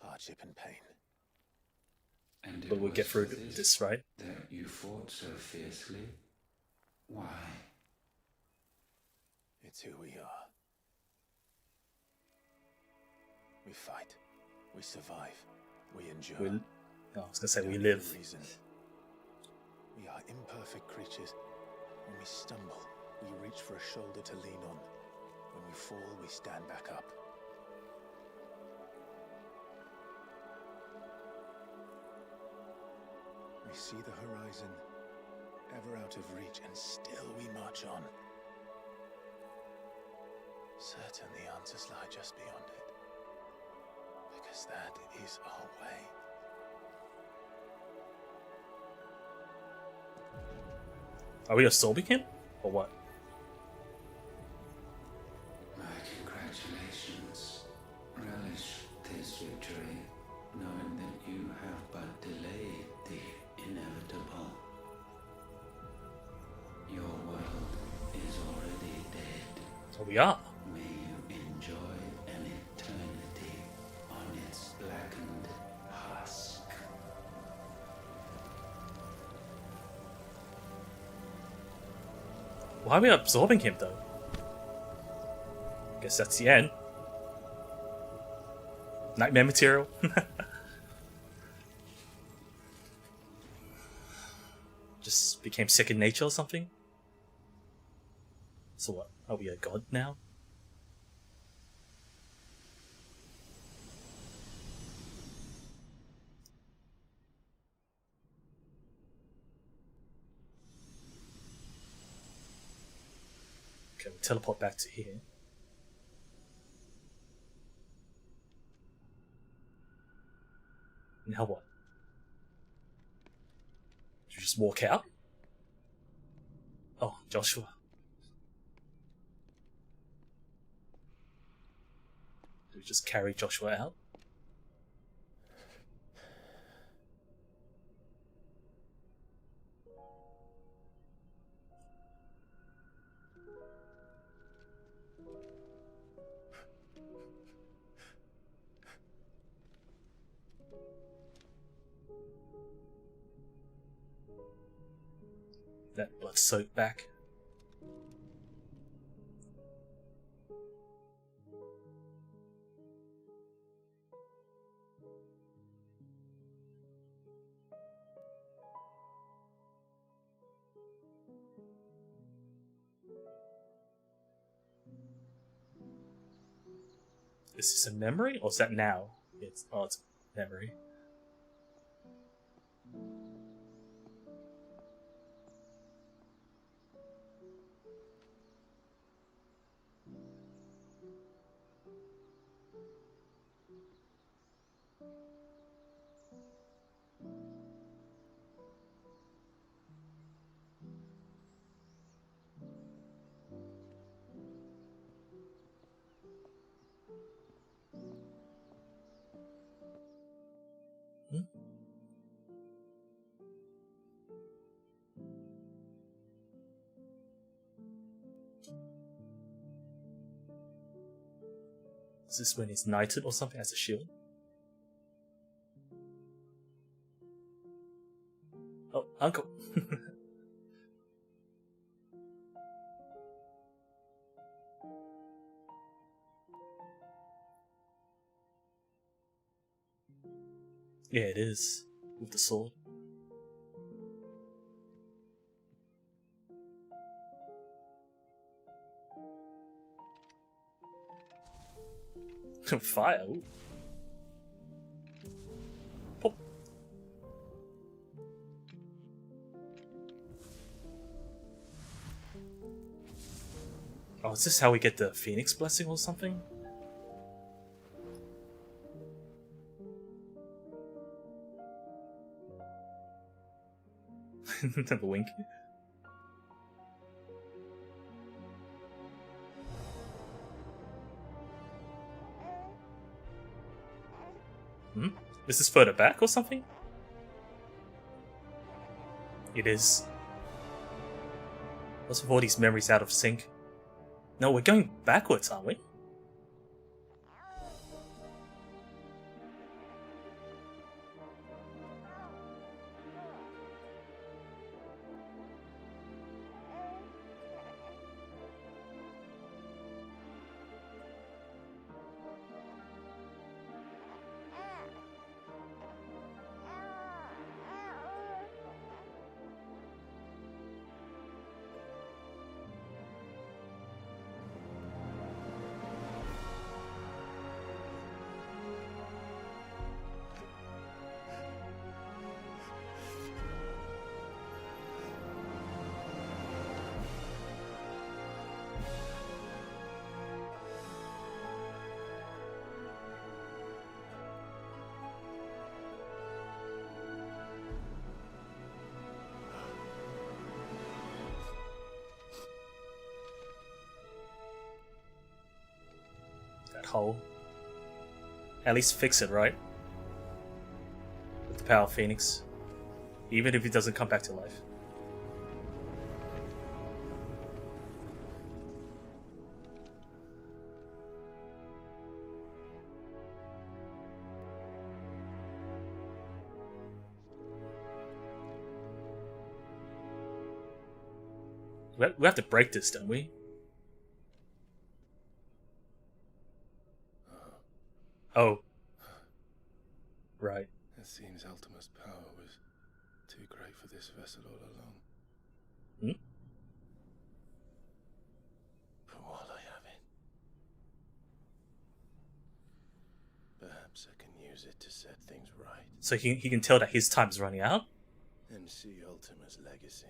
hardship and pain. And But it we'll get was through for this, right? that you fought so fiercely? Why? It's who we are. We fight. We survive. We endure. I was gonna say we don't need a live. reason. We are imperfect creatures. When we stumble, we reach for a shoulder to lean on. When we fall, we stand back up. We see the horizon, ever out of reach, and still we march on. Certain the answers lie just beyond it, because that is our way. Are we absorbing him? Or what? My congratulations. Relish this victory, knowing that you have but delayed the inevitable. Your world is already dead. Oh, we are. May you enjoy an eternity on its blackened husk. Why are we absorbing him though? Guess that's the end. Nightmare material. Just became second nature or something? So what? Are we a god now? Okay, we'll teleport back to here. Now what? Did you just walk out? Oh, Joshua. Did we just carry Joshua out? That blood soaked back. Is this a memory or is that now? It's a memory. Is this when he's knighted or something as a shield? Oh, uncle. Yeah, it is. With the sword. Fire. Ooh. Pop. Oh, is this how we get the Phoenix blessing or something? The wink. Hmm? Is this further back or something? It is. What's with all these memories out of sync? No, we're going backwards, aren't we? Hole. At least fix it, right? With the power of Phoenix. Even if it doesn't come back to life. We have to break this, don't we? Oh. Right. It seems Ultima's power was too great for this vessel all along. Hmm? But while I have it, perhaps I can use it to set things right. So he can tell that his time's running out? And see Ultima's legacy.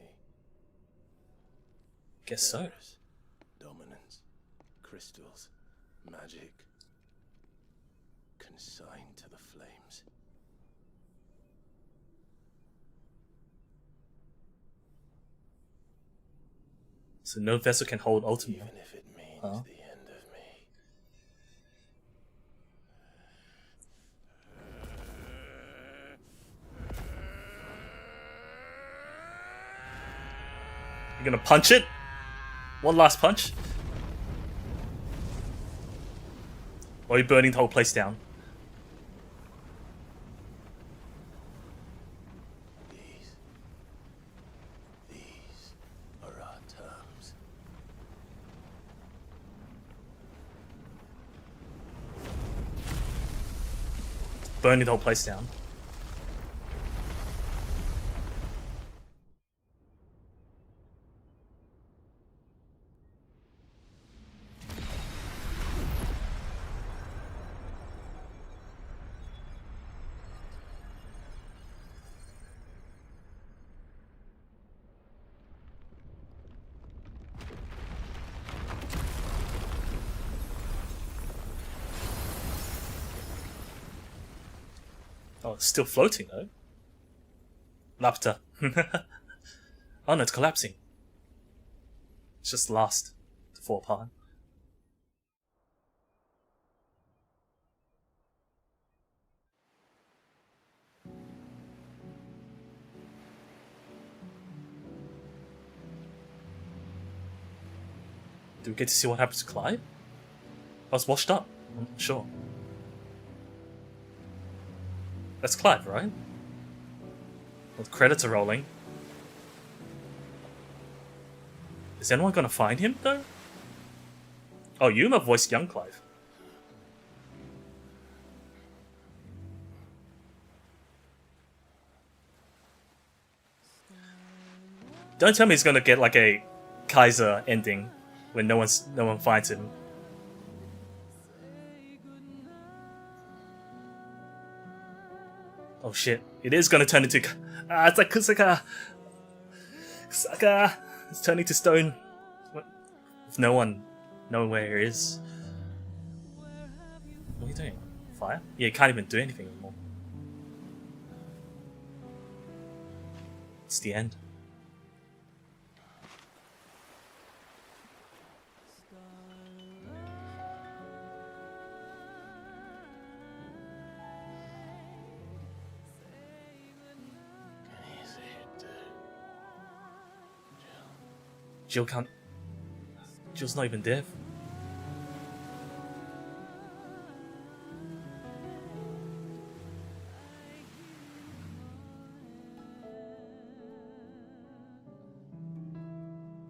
Guess so. Terrors, dominance, crystals, magic. Consigned to the flames. So no vessel can hold Ultima. Even if it means the end of me. You're gonna punch it? One last punch? Or are you burning the whole place down? These are our terms. Burning the whole place down. Oh, it's still floating though. Lapta. Oh no, it's collapsing. It's just the last to fall apart. Do we get to see what happens to Clive? I was washed up. I'm not sure. That's Clive, right? Well, the credits are rolling. Is anyone gonna find him, though? Oh, Yuma voiced young Clive. Don't tell me he's gonna get like a Kaiser ending when no one finds him. Oh shit! It is gonna turn into it's like Kusaka. Kusaka. It's turning to stone. What? With no one knowing where he is. What are you doing? Fire? Yeah, you can't even do anything anymore. It's the end. Jill can't. Jill's not even deaf.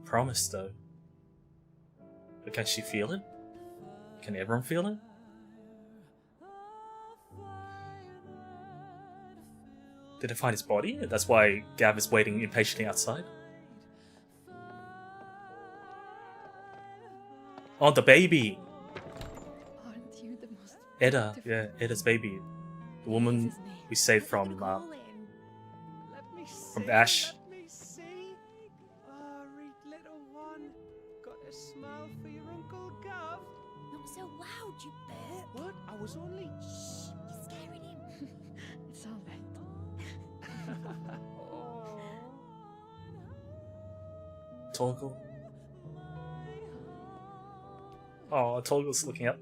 Promise though. But can she feel it? Can everyone feel it? Did they find his body? That's why Gav is waiting impatiently outside. Oh, the baby! Aren't you the most Edda, yeah, Edda's baby. The woman we saved from Ash. Let me see. Oh, read little one. Got a smile for your Uncle Gav. Not so loud, you burp. What? I was only... Shh. You're scaring him. It's all right. Toggle. Oh, Toggle's looking up.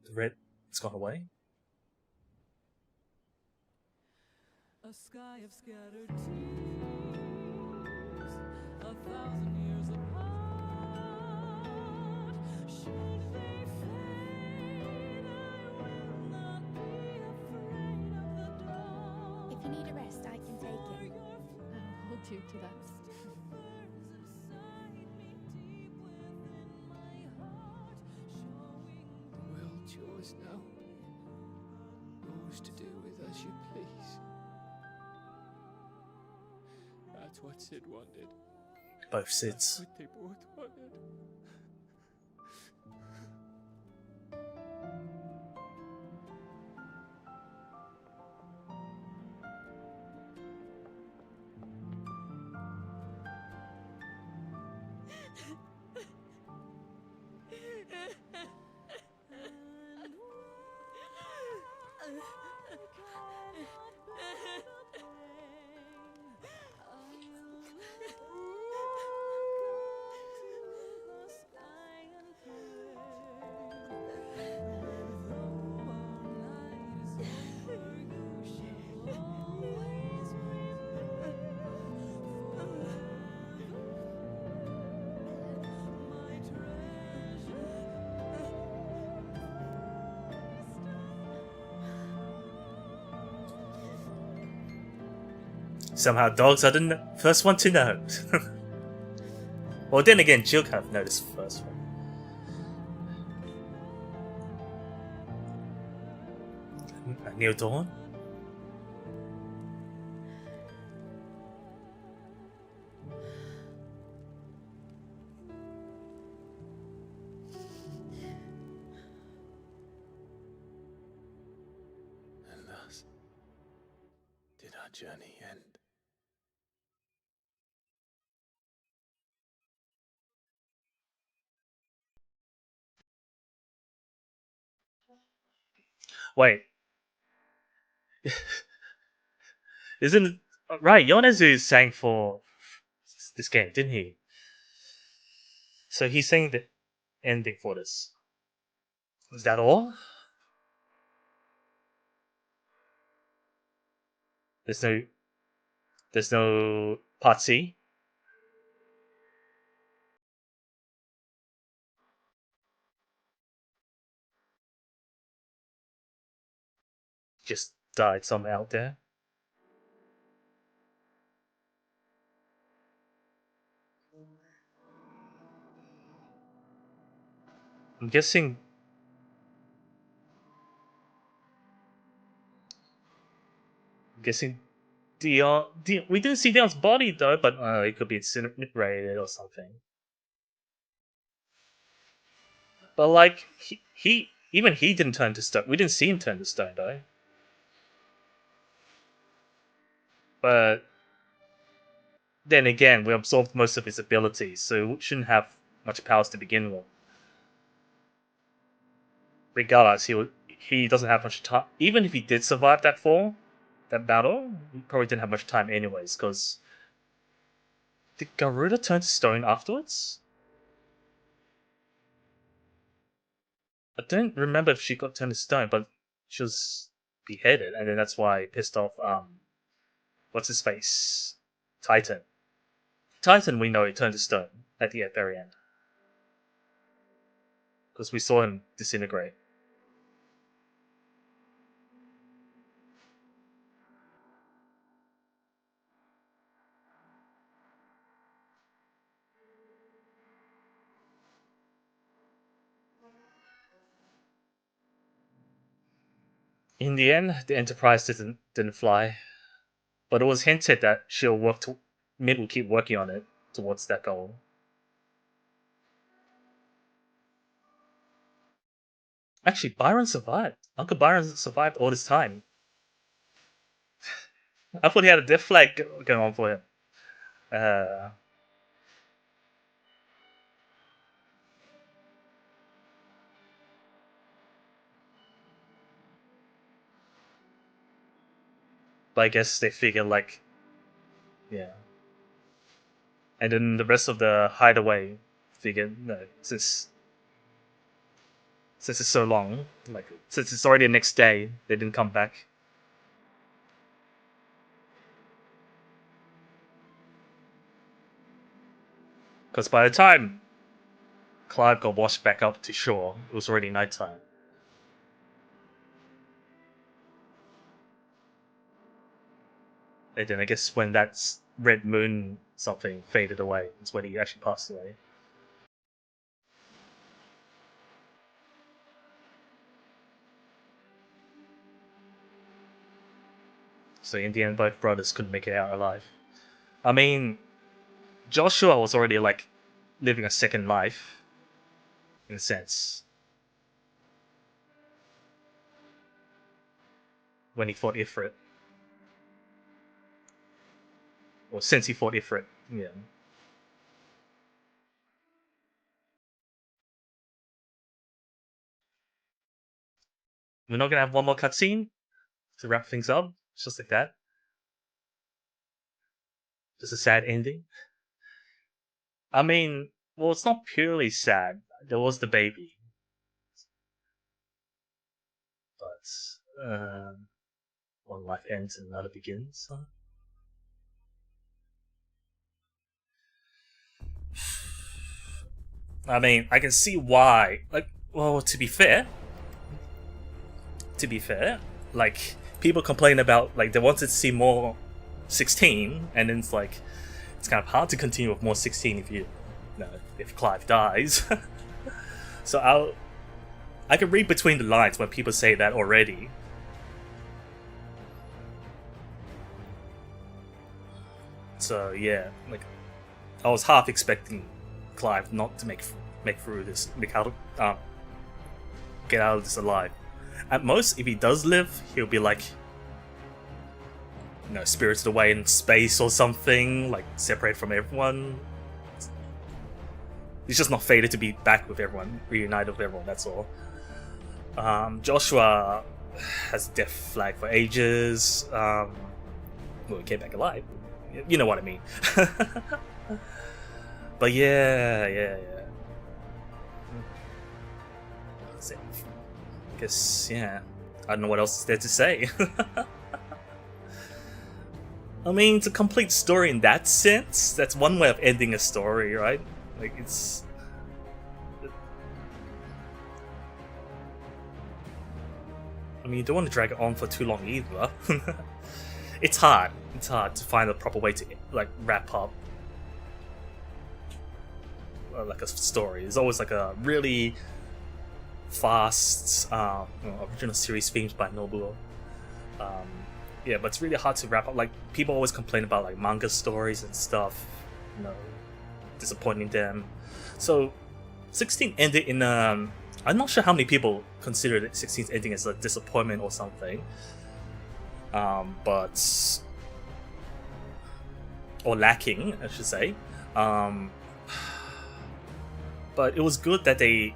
The red has gone away. A sky of scattered tears, 1,000 years apart. Should they fade, I will not be afraid of the dawn. If you need a rest, I can take it. I'll hold you to that. The world's yours now. Yours to do with as you please. That's what Sid wanted. Both That's Sids. what they both wanted. Somehow dogs are the first one to know. Well, then again, Jill kind of noticed first. Neil Dawn? And thus did our journey end. Wait. Isn't right? Yonezu sang for this game, didn't he? So he sang the ending for this. Is that all? There's no part C. Just died somewhere out there. I'm guessing. Dion. We didn't see Dion's body though, but it could be incinerated or something. But like he even he didn't turn to stone. We didn't see him turn to stone though. But then again, we absorbed most of his abilities, so we shouldn't have much powers to begin with. Regardless, he doesn't have much time. Even if he did survive that battle, he probably didn't have much time anyways, because... Did Garuda turn to stone afterwards? I don't remember if she got turned to stone, but she was beheaded, and then that's why it pissed off, what's his face? Titan. Titan, we know he turned to stone at the very end. Because we saw him disintegrate. In the end, the Enterprise didn't fly, but it was hinted that Mid will keep working on it towards that goal. Actually, Byron survived. Uncle Byron survived all this time. I thought he had a death flag going on for him. But I guess they figured like, yeah. And then the rest of the hideaway figured, no, since it's so long, like since it's already the next day, they didn't come back. Because by the time Clive got washed back up to shore, it was already nighttime. And then I guess when that red moon something faded away, it's when he actually passed away. So in the end, both brothers couldn't make it out alive. I mean, Joshua was already like living a second life, in a sense, when he fought Ifrit. Or since he fought Ifrit, yeah. We're not gonna have one more cutscene to wrap things up, just like that. Just a sad ending. I mean, well, it's not purely sad. There was the baby. But, one life ends and another begins. Huh? I mean, I can see why. Like, well, to be fair, like, people complain about, like, they wanted to see more 16, and then it's like, it's kind of hard to continue with more 16 if Clive dies. So I can read between the lines when people say that already. So yeah, like, I was half expecting Clive not to make through this, get out of this alive. At most, if he does live, he'll be like, spirited away in space or something, like separated from everyone. He's just not fated to be back with everyone, reunited with everyone, that's all. Joshua, has death flag for ages. Well, he came back alive. You know what I mean. But yeah. That's it. Guess, yeah. I don't know what else is there to say. I mean, it's a complete story in that sense. That's one way of ending a story, right? Like, it's... I mean, you don't want to drag it on for too long either. It's hard. It's hard to find a proper way to, like, wrap up like a story. There's always like a really fast original series themes by Nobuo. Yeah, but it's really hard to wrap up. Like, people always complain about like manga stories and stuff, you know, disappointing them. So 16 ended in I'm not sure how many people consider 16's ending as a disappointment or something. But or lacking, I should say. But it was good that they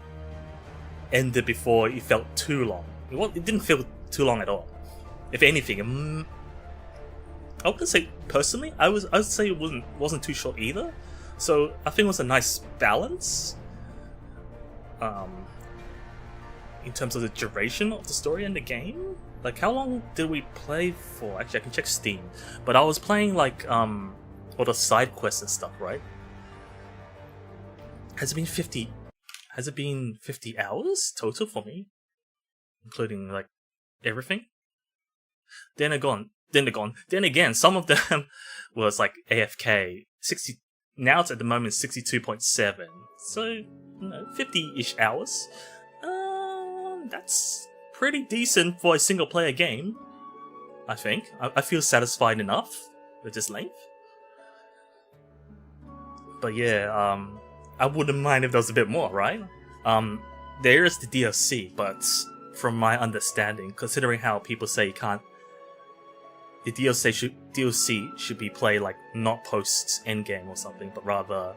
ended before it felt too long. It didn't feel too long at all. If anything, I wouldn't say personally. I would say it wasn't too short either. So I think it was a nice balance. In terms of the duration of the story and the game. Like, how long did we play for? Actually, I can check Steam. But I was playing like all the side quests and stuff, right? Has it been 50 hours total for me? Including like everything? Then again, some of them was like AFK. 60 now it's at the moment 62.7. So, you know, 50-ish hours. That's pretty decent for a single player game, I think. I feel satisfied enough with this length. But yeah, I wouldn't mind if there was a bit more, right? There is the DLC, but from my understanding, considering how people say you can't, the DLC should be played like not post endgame or something, but rather.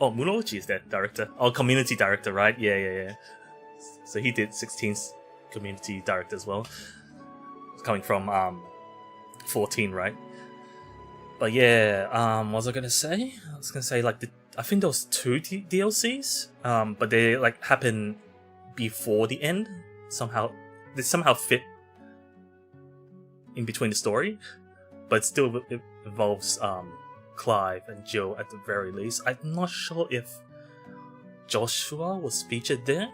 Oh, Murochi is that director. Oh, community director, right? Yeah. So he did 16's community director as well. Coming from 14, right? But yeah, what was I gonna say? I was gonna say like I think there was 2 DLCs, but they like happen before the end. They somehow fit in between the story, but still it involves Clive and Jill at the very least. I'm not sure if Joshua was featured there.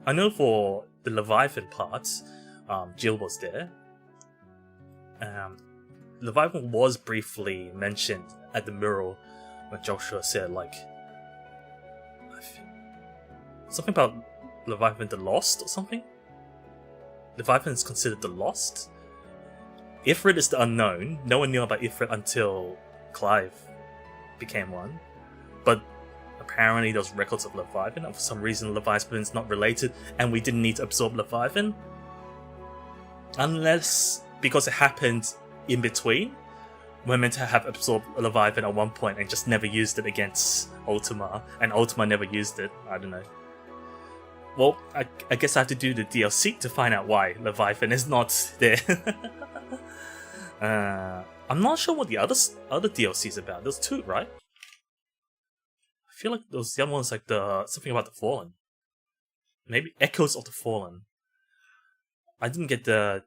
I know for the Leviathan parts, Jill was there. Leviathan was briefly mentioned at the mural when Joshua said like something about Leviathan the Lost or something. Leviathan is considered the Lost. Ifrit is the unknown. No one knew about Ifrit until Clive became one. But apparently there's records of Leviathan, and for some reason Leviathan's not related, and we didn't need to absorb Leviathan. Unless, because it happened in between, we're meant to have absorbed Leviathan at one point and just never used it against Ultima, and Ultima never used it. I don't know. Well, I guess I have to do the DLC to find out why Leviathan is not there. I'm not sure what the other DLC is about. There's 2, right? I feel like those the other ones like something about the Fallen. Maybe Echoes of the Fallen. I didn't get the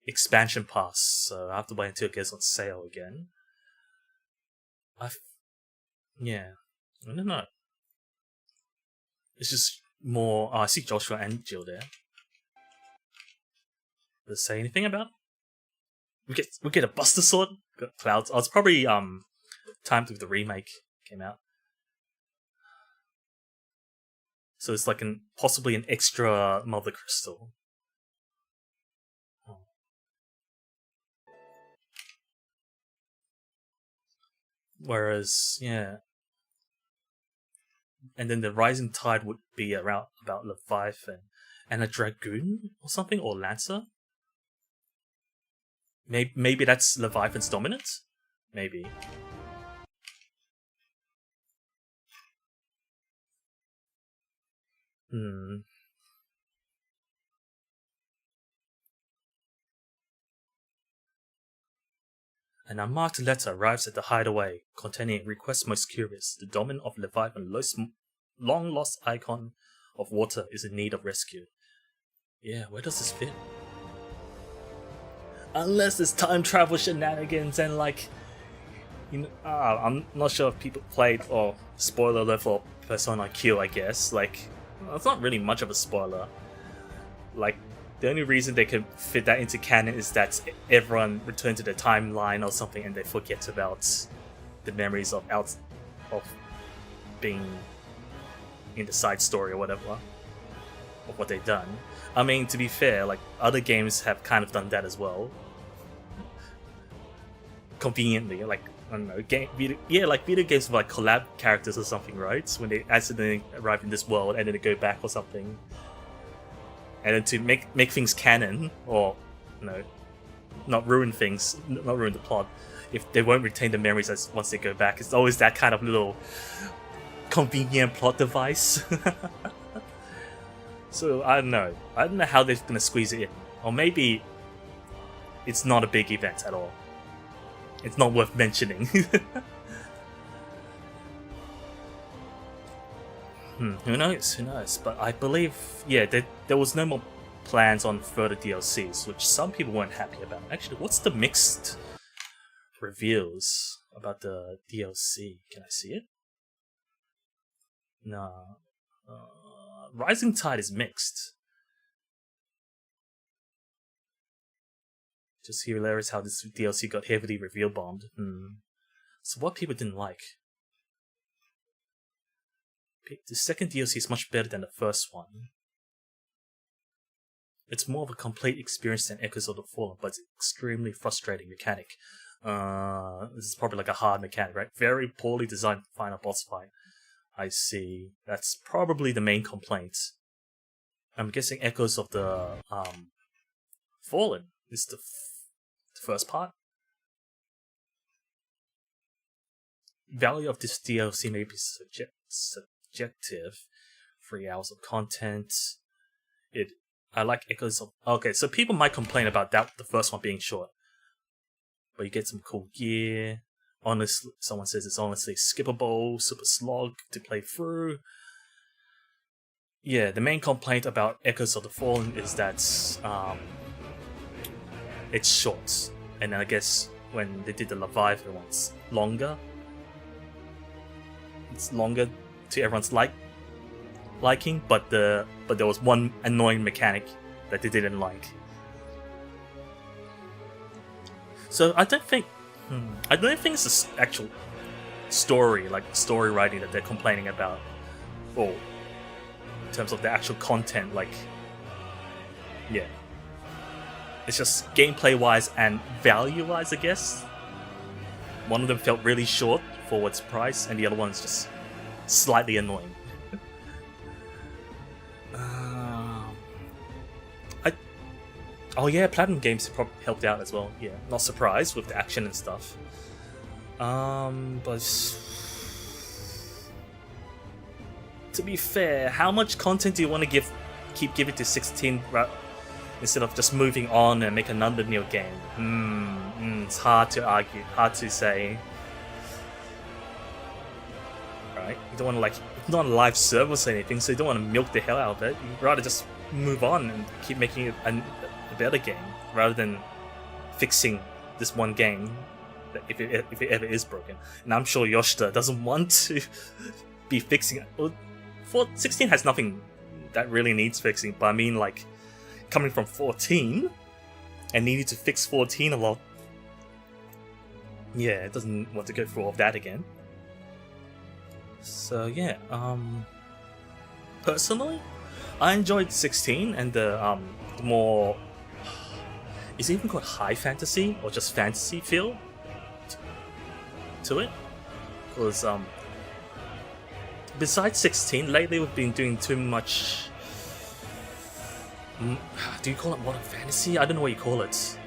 expansion pass, so I have to wait until it gets on sale again. Yeah, I don't know. It's just more. Oh, I see Joshua and Jill there. Does it say anything about it? We get a Buster Sword. Got clouds. Oh, it's probably timed with the remake came out. So it's like possibly an extra Mother Crystal. Oh. Whereas, yeah. And then the Rising Tide would be around about Leviathan and a Dragoon or something, or Lancer. Maybe that's Leviathan's dominance? Maybe. An unmarked letter arrives at the hideaway, containing a request most curious. The dominant of Leviathan, long-lost icon of water, is in need of rescue. Yeah, where does this fit? Unless it's time travel shenanigans and like... I'm not sure if people played, or spoiler alert for Persona Q, I guess. Like, it's not really much of a spoiler. Like, the only reason they could fit that into canon is that everyone returned to the timeline or something and they forget about the memories of being in the side story or whatever, of what they've done. I mean, to be fair, like, other games have kind of done that as well. Conveniently, like, I don't know, like video games with like collab characters or something, right? When they accidentally arrive in this world and then they go back or something. And then to make things canon, or not ruin things, not ruin the plot, if they won't retain the memories as once they go back, it's always that kind of little convenient plot device. So I don't know how they're gonna squeeze it in, or maybe it's not a big event at all. It's not worth mentioning. Who knows? But I believe, yeah, there was no more plans on further DLCs, which some people weren't happy about. Actually, what's the mixed reveals about the DLC? Can I see it? No. Rising Tide is mixed. Just hilarious how this DLC got heavily reveal bombed. So what people didn't like? The second DLC is much better than the first one. It's more of a complete experience than Echoes of the Fallen, but it's extremely frustrating mechanic. This is probably like a hard mechanic, right? Very poorly designed final boss fight. I see. That's probably the main complaint. I'm guessing Echoes of the Fallen is the first part. Value of this DLC may be subjective. 3 hours of content. I like Echoes of... Okay, so people might complain about that, the first one being short. But you get some cool gear. Honestly, someone says it's honestly skippable, super slog to play through. Yeah, the main complaint about Echoes of the Fallen is that it's short. And I guess when they did the Leviathan ones, longer. It's longer to everyone's liking, but there was one annoying mechanic that they didn't like. So I don't think it's the actual story, like story writing, that they're complaining about, or in terms of the actual content. Like, yeah, it's just gameplay wise and value wise, I guess. One of them felt really short for its price, and the other one's just slightly annoying. Oh yeah, Platinum Games helped out as well. Yeah, not surprised with the action and stuff. But to be fair, how much content do you want to keep giving to 16 instead of just moving on and make another new game? It's hard to argue, hard to say. Right? You don't want to, like, it's not a live service or anything, so you don't want to milk the hell out of it. You'd rather just move on and keep making it a better game, rather than fixing this one game if it ever is broken. And I'm sure Yoshida doesn't want to be fixing it. Well, 16 has nothing that really needs fixing, but I mean, like, coming from 14 and needing to fix 14 a lot, yeah, it doesn't want to go through all of that again. So yeah, personally, I enjoyed 16 and the more, is it even called high fantasy or just fantasy feel to it? Because besides 16, lately we've been doing too much. Do you call it modern fantasy? I don't know what you call it.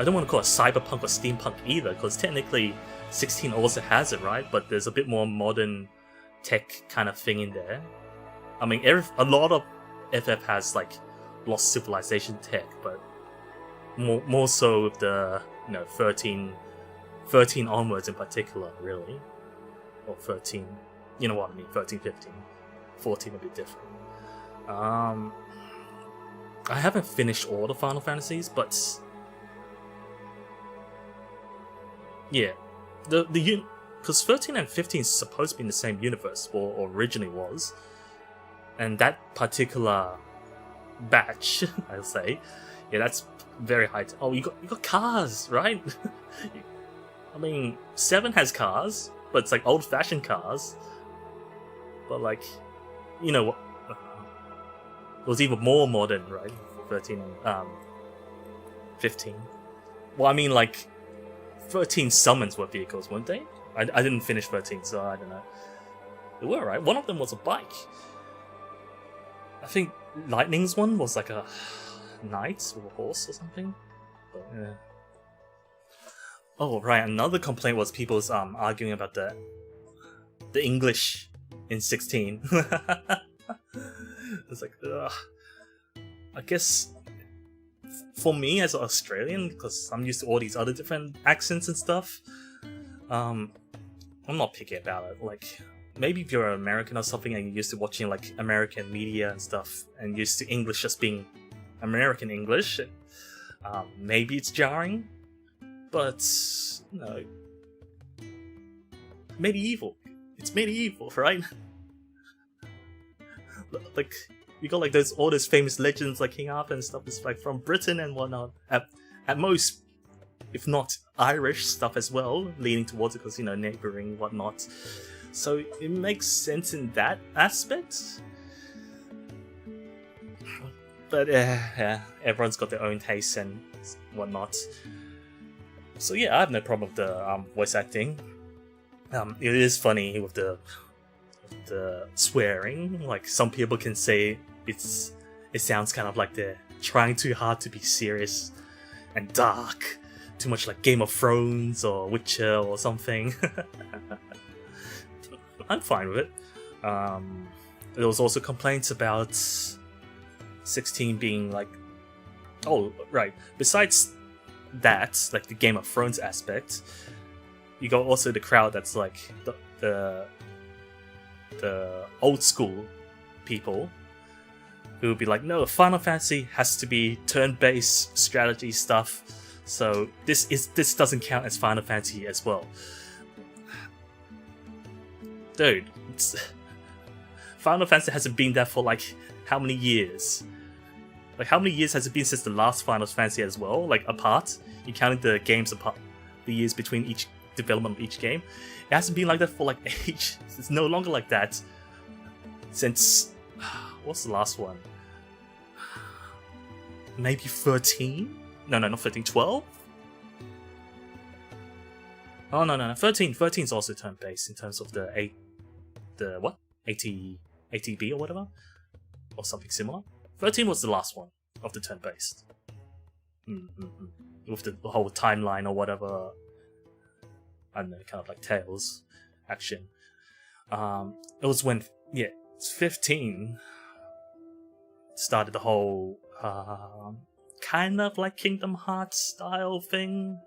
I don't want to call it cyberpunk or steampunk either, because technically 16 also has it, right? But there's a bit more modern tech kind of thing in there. I mean, a lot of FF has like lost civilization tech, but more so with the 13 13 onwards in particular, really. Or 13, you know what I mean, 13, 15. 14 a bit different. I haven't finished all the Final Fantasies, but yeah, because 13 and 15 is supposed to be in the same universe, or originally was, and that particular batch, I'll say, yeah, that's very high. Oh, you got cars, right? I mean, 7 has cars, but it's like old-fashioned cars. But like, you know, it was even more modern, right? 13 and 15. Well, I mean, like, 13 summons were vehicles, weren't they? I didn't finish 13, so I don't know. They were, right? One of them was a bike. I think Lightning's one was like a knight or a horse or something. But, yeah. Oh, right. Another complaint was people's arguing about the English in 16. It's like, ugh. I guess for me as an Australian, because I'm used to all these other different accents and stuff, I'm not picky about it. Like, maybe if you're an American or something and you're used to watching like American media and stuff, and used to English just being American English, maybe it's jarring. But no, medieval. It's medieval, right? Like, you got like all those famous legends like King Arthur and stuff. It's like from Britain and whatnot. At most, if not Irish stuff as well, leaning towards it because, you know, neighboring whatnot. So it makes sense in that aspect. But yeah, everyone's got their own tastes and whatnot. So yeah, I have no problem with the voice acting. It is funny with the swearing. Like, some people can say it sounds kind of like they're trying too hard to be serious and dark, too much like Game of Thrones or Witcher or something. I'm fine with it. There was also complaints about 16 being like, oh right, besides that, like the Game of Thrones aspect, you got also the crowd that's like the old school people who would be like, no, Final Fantasy has to be turn-based strategy stuff, so this doesn't count as Final Fantasy as well. Dude, Final Fantasy hasn't been there for like how many years? Like, how many years has it been since the last Final Fantasy as well? Like, apart? You counted the games apart, the years between each development of each game? It hasn't been like that for like ages. It's no longer like that since... what's the last one? Maybe 13? No, not 13. 12? Oh, no. 13. 13 is also turn-based in terms of the what? ATB or whatever? Or something similar? 13 was the last one of the turn-based. With the whole timeline or whatever. I don't know, kind of like Tales action. It was when, 15 started the whole kind of like Kingdom Hearts style thing,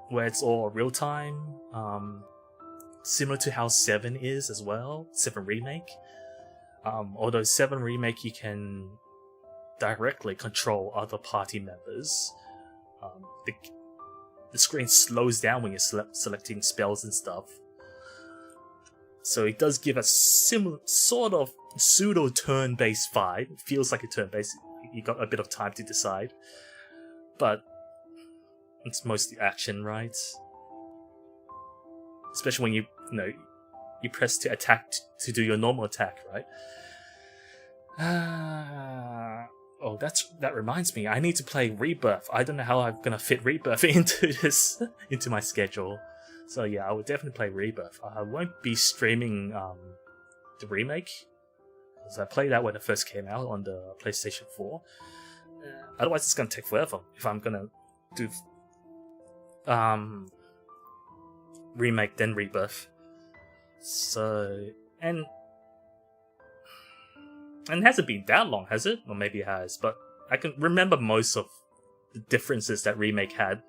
where it's all real time, similar to how 7 is as well. 7 Remake. Although 7 Remake you can directly control other party members. The screen slows down when you're selecting spells and stuff. So it does give a similar sort of pseudo turn-based vibe. It feels like a turn-based. You got a bit of time to decide, but it's mostly action, right? Especially when you press to attack to do your normal attack, right? Oh, that reminds me. I need to play Rebirth. I don't know how I'm gonna fit Rebirth into my schedule. So yeah, I would definitely play Rebirth. I won't be streaming the remake, because I played that when it first came out on the PlayStation 4. Otherwise, it's gonna take forever if I'm gonna do remake then Rebirth. So and it hasn't been that long, has it? Or maybe it has, but I can remember most of the differences that remake had.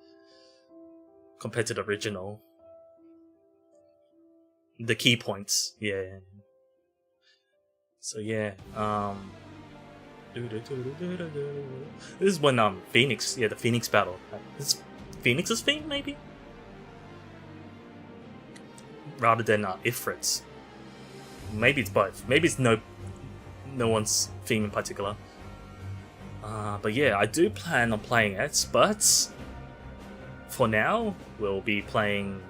compared to the original. The key points, yeah. So yeah, this is when Phoenix, the Phoenix battle. It's Phoenix's theme, maybe, rather than Ifrit's. Maybe it's both. Maybe it's no one's theme in particular. But yeah, I do plan on playing it. But for now, we'll be playing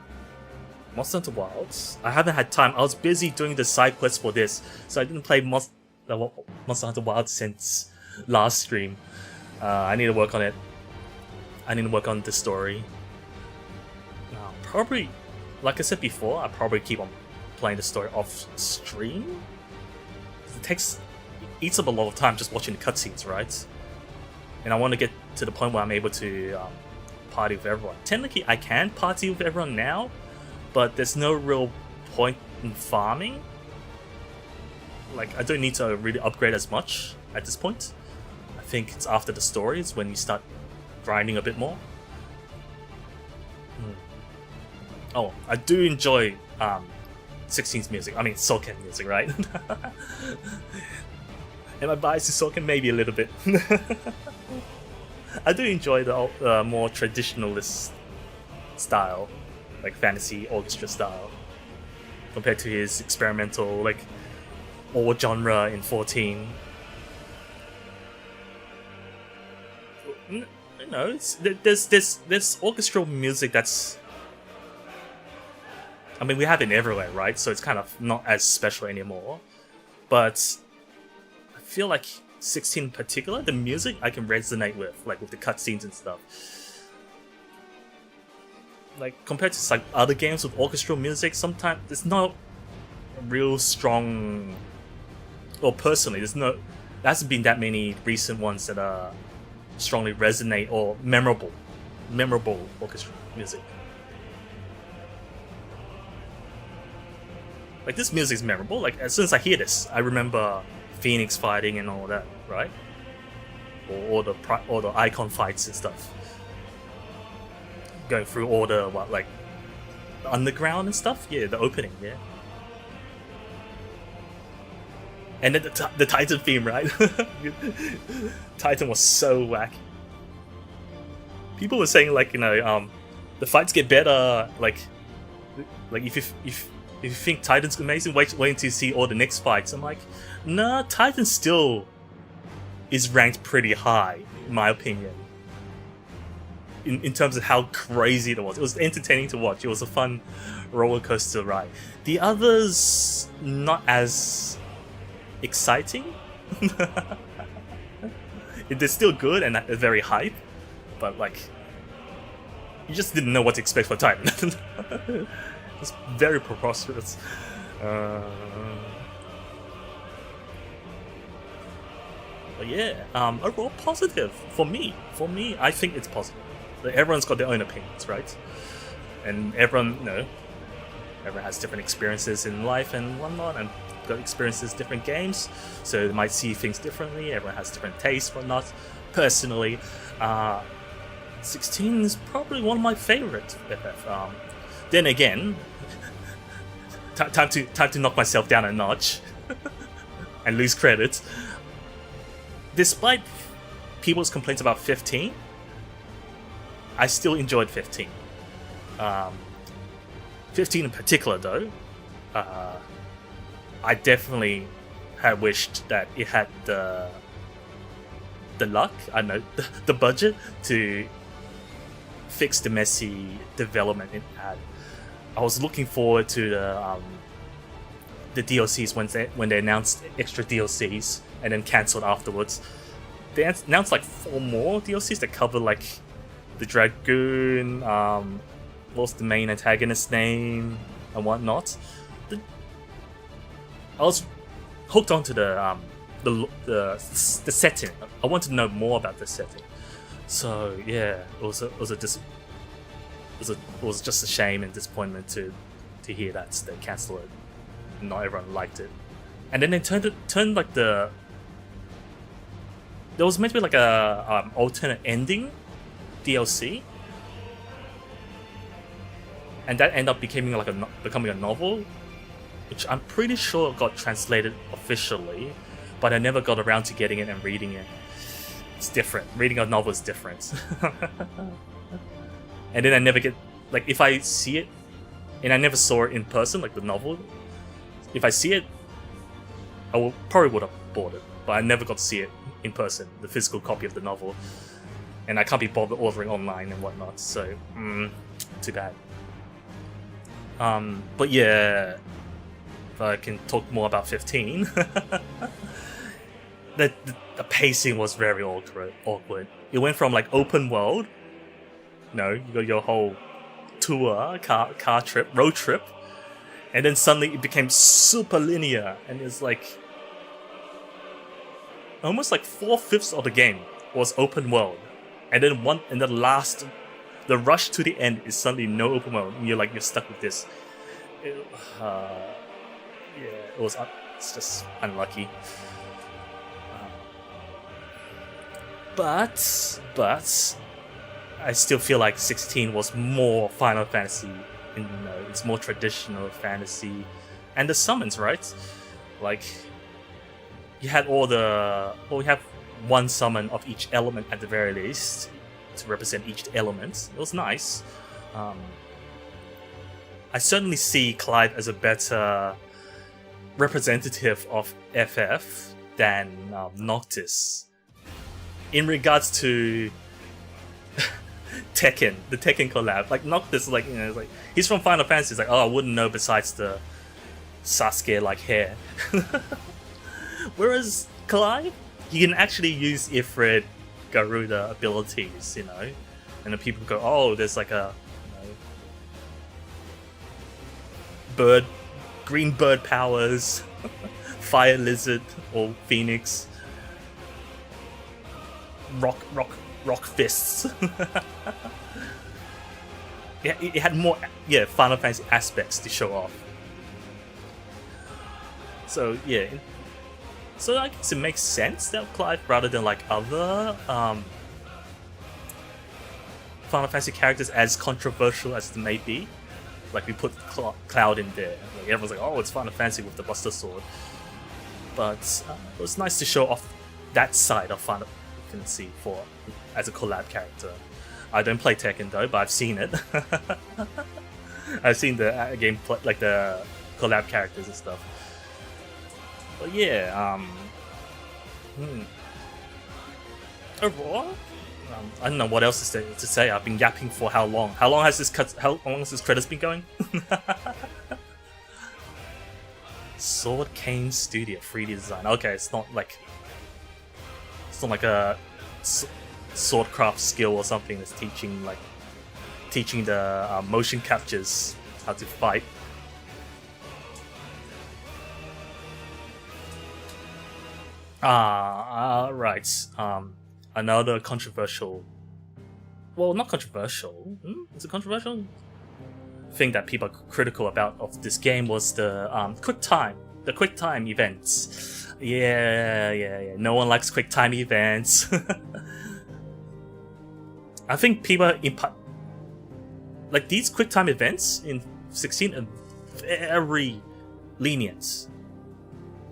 Monster Hunter Wilds. I haven't had time. I was busy doing the side quests for this, so I didn't play Monster Hunter Wilds since last stream. I need to work on it. I need to work on the story. Probably, like I said before, I'll probably keep on playing the story off stream. It eats up a lot of time just watching the cutscenes, right? And I want to get to the point where I'm able to party with everyone. Technically, I can party with everyone now, but there's no real point in farming. Like, I don't need to really upgrade as much at this point. I think it's after the stories when you start grinding a bit more. Oh, I do enjoy 16's music. I mean, Soken music, right? Am I biased to Soken? Maybe a little bit. I do enjoy the more traditionalist style, like fantasy orchestra style, compared to his experimental, like, all genre in 14. You know, there's orchestral music that's, I mean, we have it everywhere, right? So it's kind of not as special anymore. But I feel like 16 in particular, the music I can resonate with, like with the cutscenes and stuff. Like, compared to like other games with orchestral music, sometimes there's not real strong. Well, personally, there hasn't been that many recent ones that are strongly resonate or memorable orchestral music. Like, this music is memorable. Like, as soon as I hear this, I remember Phoenix fighting and all that, right? Or the icon fights and stuff. Going through all the the underground and stuff. Yeah, the opening. Yeah. And then the Titan theme, right? Titan was so wacky. People were saying, like, you know, the fights get better. Like if you think Titan's amazing, wait until you see all the next fights. I'm like, nah, Titan still is ranked pretty high, in my opinion. In terms of how crazy it was. It was entertaining to watch. It was a fun roller coaster ride. The others, not as exciting. They're still good and very hype, but like, you just didn't know what to expect for Titan. It's very preposterous. But yeah, overall positive for me. For me, I think it's positive. Like, everyone's got their own opinions, right? And everyone, you know, everyone has different experiences in life and whatnot, and got experiences different games, so they might see things differently. Everyone has different tastes, whatnot. Personally, 16 is probably one of my favorite FF. Then again, time to knock myself down a notch and lose credit. Despite people's complaints about 15, I still enjoyed 15. 15 in particular, though, I definitely had wished that it had the luck, I know, the budget to fix the messy development it had. I was looking forward to the DLCs when they announced extra DLCs and then cancelled afterwards. They announced like 4 more DLCs that cover like the Dragoon, what's the main antagonist's name and whatnot. I was hooked onto the setting. I wanted to know more about the setting. So yeah, it was just a shame and disappointment to hear that they cancelled it. Not everyone liked it, and then they turned like there was meant to be like a alternate ending DLC, and that ended up becoming like becoming a novel, which I'm pretty sure got translated officially, but I never got around to getting it and reading it. It's different. Reading a novel is different. And then I never get, like, if I see it, and I never saw it in person, like the novel, if I see it, I probably would have bought it, but I never got to see it in person, the physical copy of the novel, and I can't be bothered ordering online and whatnot, so, too bad. But yeah, if I can talk more about 15, the pacing was very awkward. It went from like open world, you got your whole tour, car trip, road trip, and then suddenly it became super linear, and it's like almost like 4/5 of the game was open world, and then the rush to the end is suddenly no open world, and you're stuck with this. It's just unlucky. But I still feel like 16 was more Final Fantasy. It's more traditional fantasy, and the summons, right? Like you had we have one summon of each element at the very least to represent each element. It was nice. I certainly see Clive as a better representative of FF than Noctis in regards to Tekken, the Tekken collab. Like Noctis, he's from Final Fantasy. It's like, oh, I wouldn't know besides the Sasuke hair. Whereas Clive, he can actually use Ifrit, Garuda abilities, and then people go, oh, there's like a green bird powers, fire lizard or phoenix, rock fists. It had more Final Fantasy aspects to show off. So yeah, so I guess it makes sense that Clive, rather than other Final Fantasy characters, as controversial as it may be, we put Cloud in there. Everyone's like, oh, it's Final Fantasy with the Buster Sword. But it was nice to show off that side of Final Fantasy as a collab character. I don't play Tekken though, but I've seen it. I've seen the gameplay, the collab characters and stuff. But yeah, overall, I don't know what else to say. I've been yapping for how long? How long has this credits been going? Sword Cane Studio 3D design. Okay, it's not like a swordcraft skill or something that's teaching the motion captures how to fight. Right. Another controversial... Well, not controversial. Is it controversial? Thing that people are critical about of this game was the quick time events. Yeah. No one likes quick time events. I think people these quick time events in 16 are very lenient.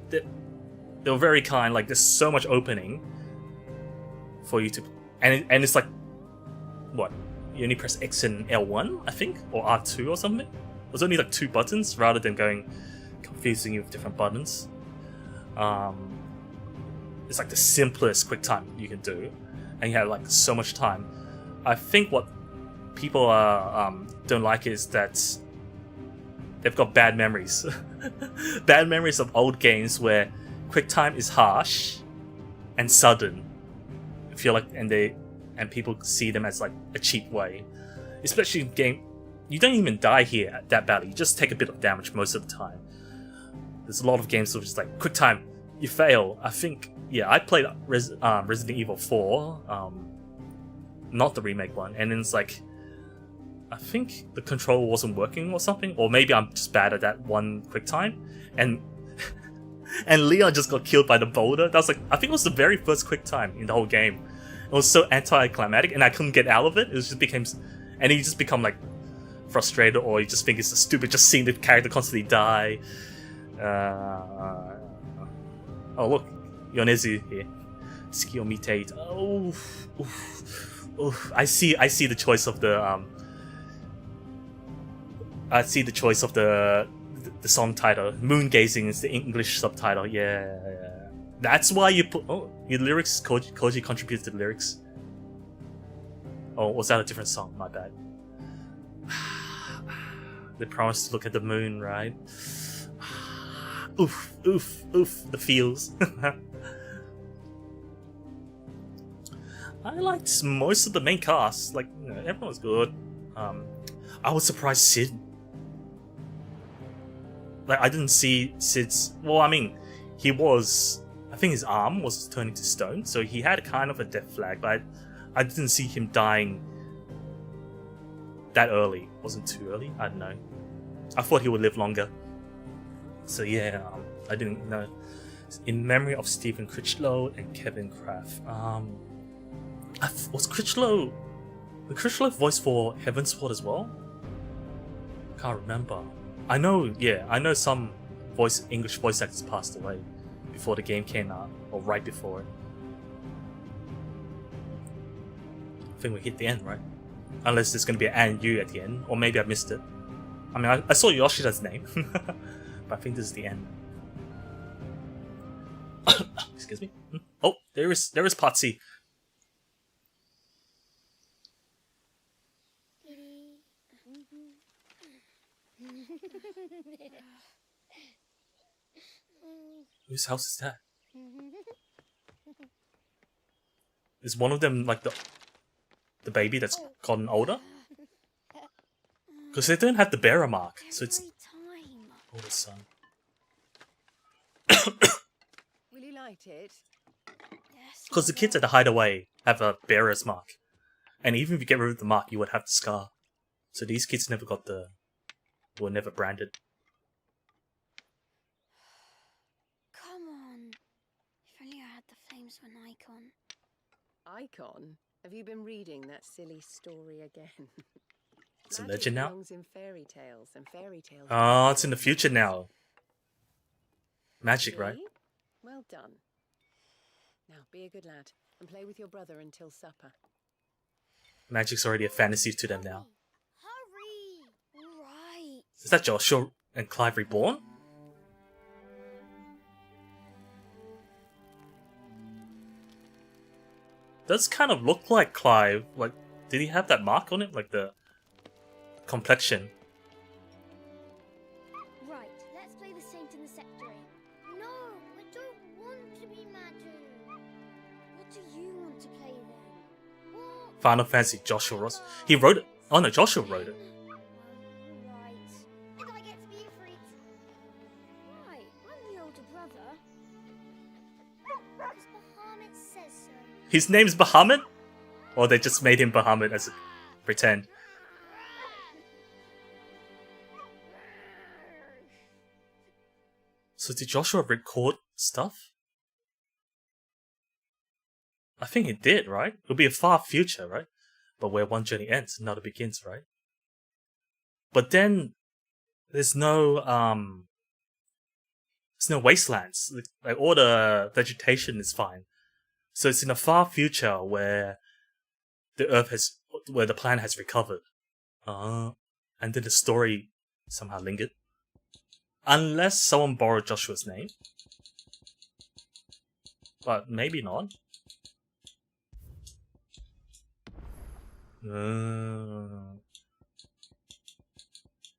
They were very kind. There's so much opening for you to, and it's what? You only press X and L1, I think, or R2 or something. There's only 2 buttons rather than confusing you with different buttons. It's the simplest quick time you can do, and you have so much time. I think what people don't like is that they've got bad memories. Bad memories of old games where quick time is harsh and sudden. I feel and people see them as a cheap way, especially in game. You don't even die here at that battle. You just take a bit of damage most of the time. There's a lot of games which is quick time, you fail. I think I played Resident Evil 4, not the remake one, and then it's I think the controller wasn't working or something, or maybe I'm just bad at that one quick time, and Leon just got killed by the boulder. That was I think it was the very first quick time in the whole game. It was so anticlimactic, and I couldn't get out of it. It just became, and he just become frustrated, or you just think it's stupid just seeing the character constantly die. Oh look, Yonezu here. Skill mutate. Oh, I see the choice of the the song title. Moon gazing is the English subtitle. Yeah. That's why you put. Oh, your lyrics. Koji contributes to the lyrics. Oh, was that a different song? My bad. They promised to look at the moon, right? Oof, oof, oof. The feels. I liked most of the main cast. Like, you know, everyone was good. I was surprised Sid. Like, I didn't see Sid's. Well, I mean, he was. I think his arm was turning to stone, so he had kind of a death flag, but I didn't see him dying that early. Wasn't too early. I don't know. I thought he would live longer. So yeah, I didn't know. In memory of Stephen Critchlow and Kevin Kraft. Was Critchlow the Critchlow voice for Heavensward as well? Can't remember. I know some English voice actors passed away before the game came out, or right before it. I think we hit the end, right? Unless there's going to be an and you at the end, or maybe I missed it. I mean, I saw Yoshida's name, but I think this is the end. Excuse me. Oh, there is part C. Whose house is that? Is one of them like the baby that's gotten older? Because they don't have the bearer mark, so it's older son. Will you light it? Because the kids at the hideaway have a bearer's mark, and even if you get rid of the mark, you would have the scar. So these kids never got were never branded. Come on. If only I had the flames for an icon. Icon? Have you been reading that silly story again? It's a legend now? Belongs in fairy tales, and fairy tales. Oh, it's in the future now. Magic, right? See? Well done. Now be a good lad and play with your brother until supper. Magic's already a fantasy to them now. Hurry! Right. Is that Joshua and Clive reborn? Does kind of look like Clive. Like, did he have that mark on it? Like the complexion? Right, let's play the saint in the secretary. No, I don't want to be Madu. What do you want to play then? What? Final Fantasy Joshua Ross. He wrote it. Oh no, Joshua wrote it. Right. And I get to be a freak. Right, I'm the older brother. Because Bahamut says so. His name's Bahamut? Or they just made him Bahamut as a pretend? So did Joshua record stuff? I think it did, right? It'll be a far future, right? But where one journey ends, another begins, right? But then there's no wastelands. Like all the vegetation is fine. So it's in a far future where the planet has recovered. And then the story somehow lingered. Unless someone borrowed Joshua's name. But maybe not.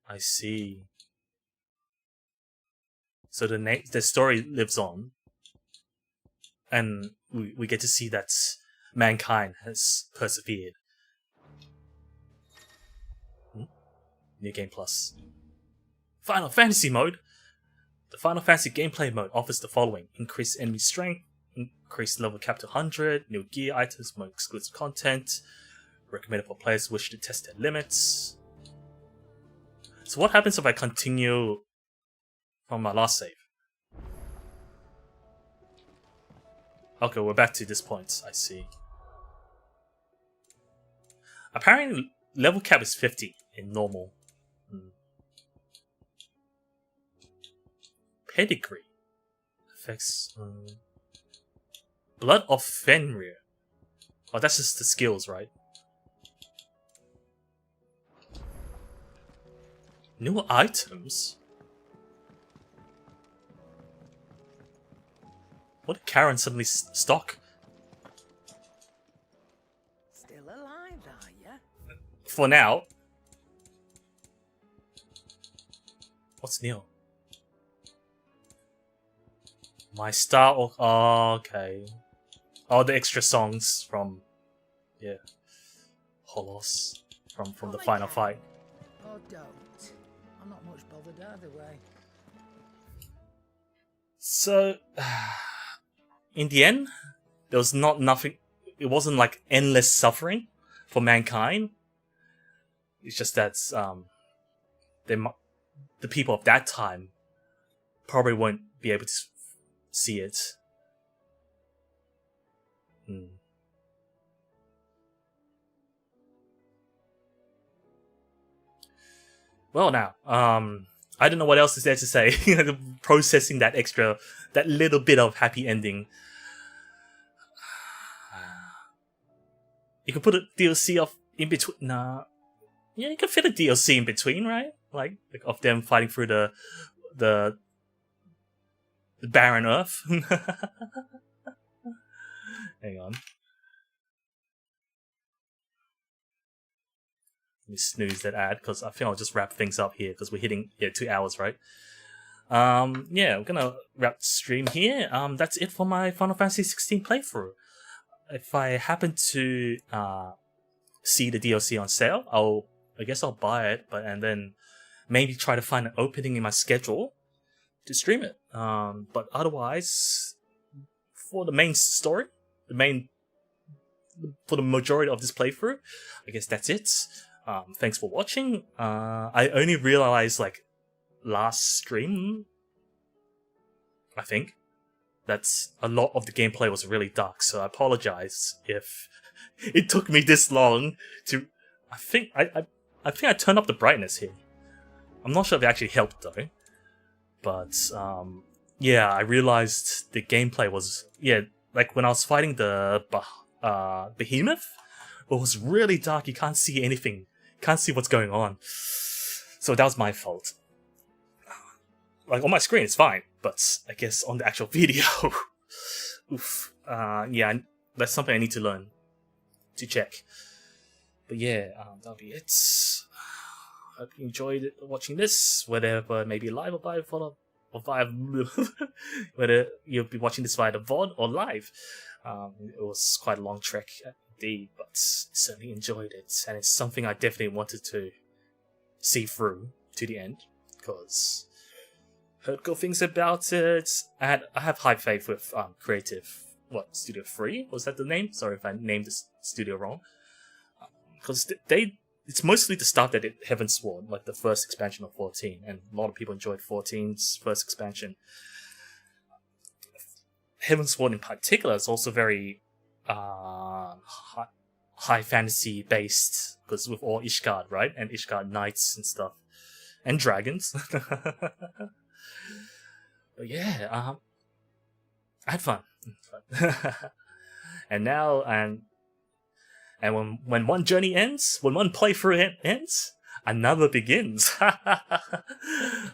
I see. So the story lives on. And we get to see that mankind has persevered. New Game Plus. Final Fantasy mode. The Final Fantasy gameplay mode offers the following: increased enemy strength, increased level cap to 100, new gear items, more exclusive content, recommended for players who wish to test their limits. So what happens if I continue from my last save? Okay, we're back to this point, I see. Apparently level cap is 50 in normal. pedigree. Affects blood of Fenrir. Oh, that's just the skills, right? New items? What did Karen suddenly stock? Still alive, are ya? For now. What's new? My style. Oh, okay. Oh, the extra songs from, yeah, Holos from the final fight. Or don't. I'm not much bothered either way. So, in the end, there was nothing. It wasn't like endless suffering for mankind. It's just that the people of that time probably won't be able to see it. Well, now, I don't know what else is there to say. Processing that little bit of happy ending. You could put a DLC in between. Nah, yeah, you can fit a DLC in between, right? Like of them fighting through the barren earth. Hang on. Let me snooze that ad because I think I'll just wrap things up here because we're hitting 2 hours, right? Yeah, I'm gonna wrap the stream here. That's it for my Final Fantasy 16 playthrough. If I happen to see the DLC on sale, I guess I'll buy it, and then maybe try to find an opening in my schedule to stream it. But otherwise, for the main story, for the majority of this playthrough, I guess that's it. Thanks for watching. I only realized last stream, I think, that a lot of the gameplay was really dark, so I apologize if it took me this long to. I think I turned up the brightness here. I'm not sure if it actually helped though, but yeah, I realized the gameplay was like when I was fighting the behemoth, it was really dark. You can't see anything, can't see what's going on. So that was my fault. Like on my screen, it's fine, but I guess on the actual video, oof. Yeah, that's something I need to learn to check. But yeah, that'll be it. Hope you enjoyed watching this, whether maybe live or via whether you'll be watching this via the VOD or live. It was quite a long trek indeed, but certainly enjoyed it, and it's something I definitely wanted to see through to the end because heard good things about it. I have high faith with Creative. What, Studio 3? Was that the name? Sorry if I named the studio wrong. Because it's mostly the stuff that did Heavensward, like the first expansion of 14, and a lot of people enjoyed 14's first expansion. Heavensward in particular is also very high fantasy based, because with all Ishgard, right? And Ishgard knights and stuff. And dragons. But yeah, I had fun. And now, and when one journey ends, when one playthrough ends, another begins.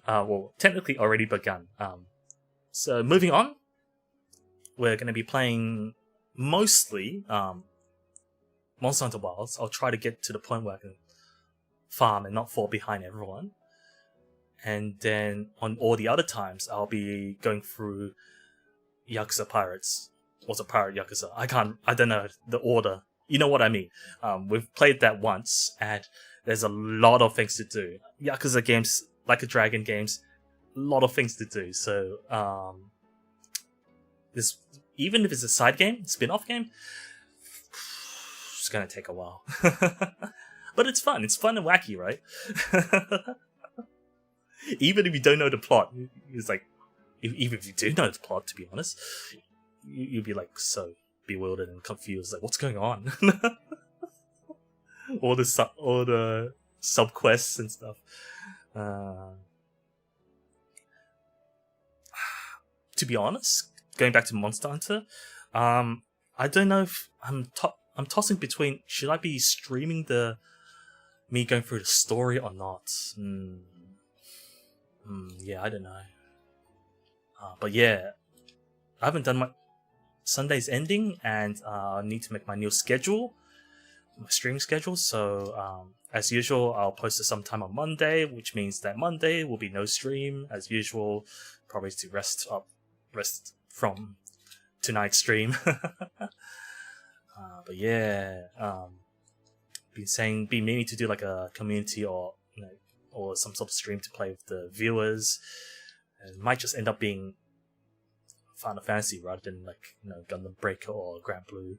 Well, technically already begun. So moving on, we're going to be playing mostly Monster Hunter Wilds. I'll try to get to the point where I can farm and not fall behind everyone. And then on all the other times, I'll be going through Yakuza Pirates. What's a pirate Yakuza? I don't know the order. You know what I mean. We've played that once, and there's a lot of things to do. Yakuza games, like a Dragon games, a lot of things to do. So, this, even if it's a side game, spin-off game, it's gonna take a while. But it's fun. It's fun and wacky, right? Even if you don't know the plot, it's like, even if you do know the plot, to be honest, you'll be like so bewildered and confused, like what's going on? all the sub quests and stuff. to be honest, going back to Monster Hunter, I don't know if I'm tossing between should I be streaming me going through the story or not. Yeah, I don't know. But yeah, I haven't done my Sunday's ending, and I need to make my new schedule, my streaming schedule. So as usual, I'll post it sometime on Monday, which means that Monday will be no stream as usual, probably to rest from tonight's stream. But yeah, been meaning to do like a community or or some sort of stream to play with the viewers. It might just end up being Final Fantasy rather than like Gundam Breaker or Grand Blue.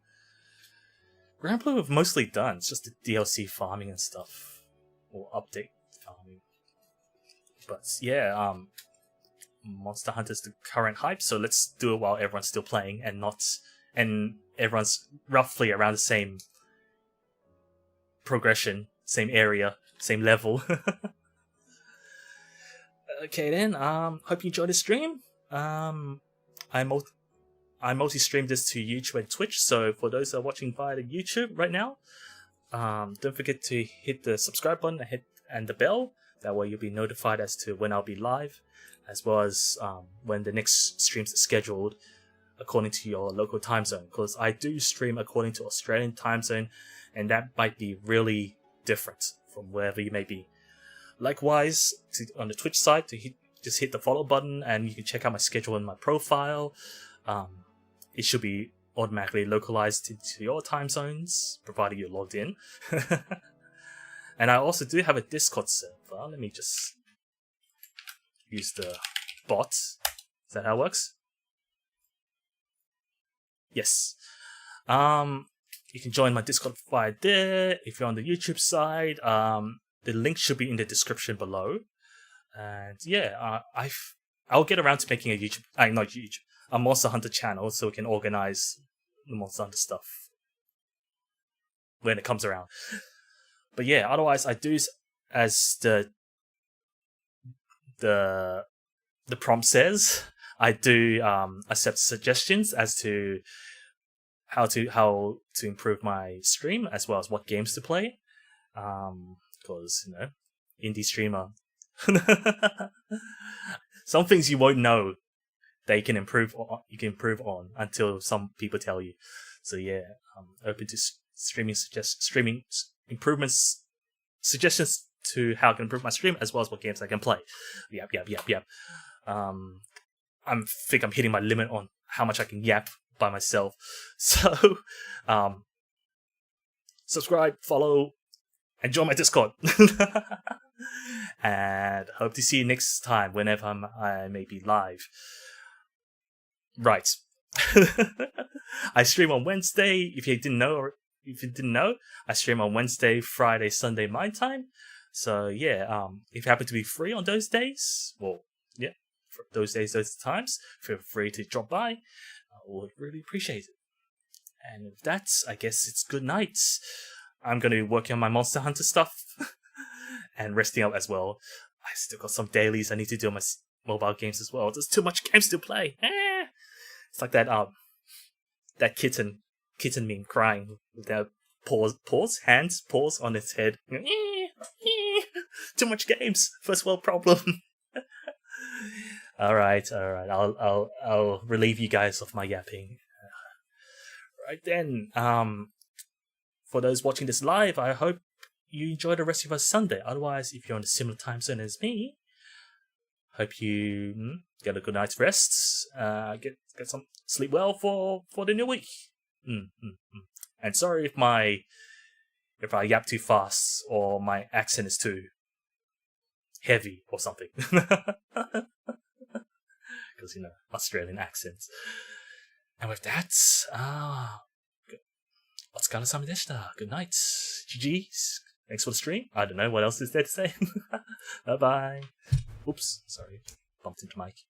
Grand Blue we've mostly done. It's just the DLC farming and stuff, or update farming. But yeah, Monster Hunter's the current hype, so let's do it while everyone's still playing and everyone's roughly around the same progression, same area, same level. Okay then, hope you enjoyed the stream. I mostly stream this to YouTube and Twitch, so for those that are watching via the YouTube right now, don't forget to hit the subscribe button and the bell. That way you'll be notified as to when I'll be live, as well as when the next streams are scheduled according to your local time zone, because I do stream according to Australian time zone, and that might be really different from wherever you may be. Likewise, on the Twitch side, just hit the follow button and you can check out my schedule in my profile. It should be automatically localized to your time zones, provided you're logged in. And I also do have a Discord server. Let me just use the bot. Is that how it works? Yes. You can join my Discord via there. If you're on the YouTube side, the link should be in the description below. And yeah, I'll get around to making a Monster Hunter channel so we can organize the Monster Hunter stuff when it comes around. But yeah, otherwise I do as the prompt says. I do accept suggestions as to how to improve my stream, as well as what games to play. Because indie streamer, some things you won't know that you can improve on until some people tell you. So yeah, I'm open to streaming improvements, suggestions to how I can improve my stream, as well as what games I can play. Yep. I think I'm hitting my limit on how much I can yap by myself. So subscribe, follow, and join my Discord. And hope to see you next time whenever I may be live. Right. I stream on Wednesday. If you didn't know, I stream on Wednesday, Friday, Sunday my time. So yeah, if you happen to be free on those days, well, yeah, for those days, those times, feel free to drop by. I would really appreciate it. And with that, I guess it's good night. I'm going to be working on my Monster Hunter stuff and resting up as well. I still got some dailies I need to do on my mobile games as well. There's too much games to play. It's like that kitten meme crying with that hands on its head. Too much games. First world problem. All right. I'll relieve you guys of my yapping. Right then. For those watching this live, I hope you enjoy the rest of your Sunday. Otherwise, if you're on a similar time zone as me, hope you get a good night's rest. Get some sleep well for the new week. And sorry if I yap too fast or my accent is too heavy or something. Because Australian accents. And with that, Otsukaresama deshita. Good night. GG's. Thanks for the stream. I don't know what else is there to say. Bye bye. Oops, sorry. Bumped into mic.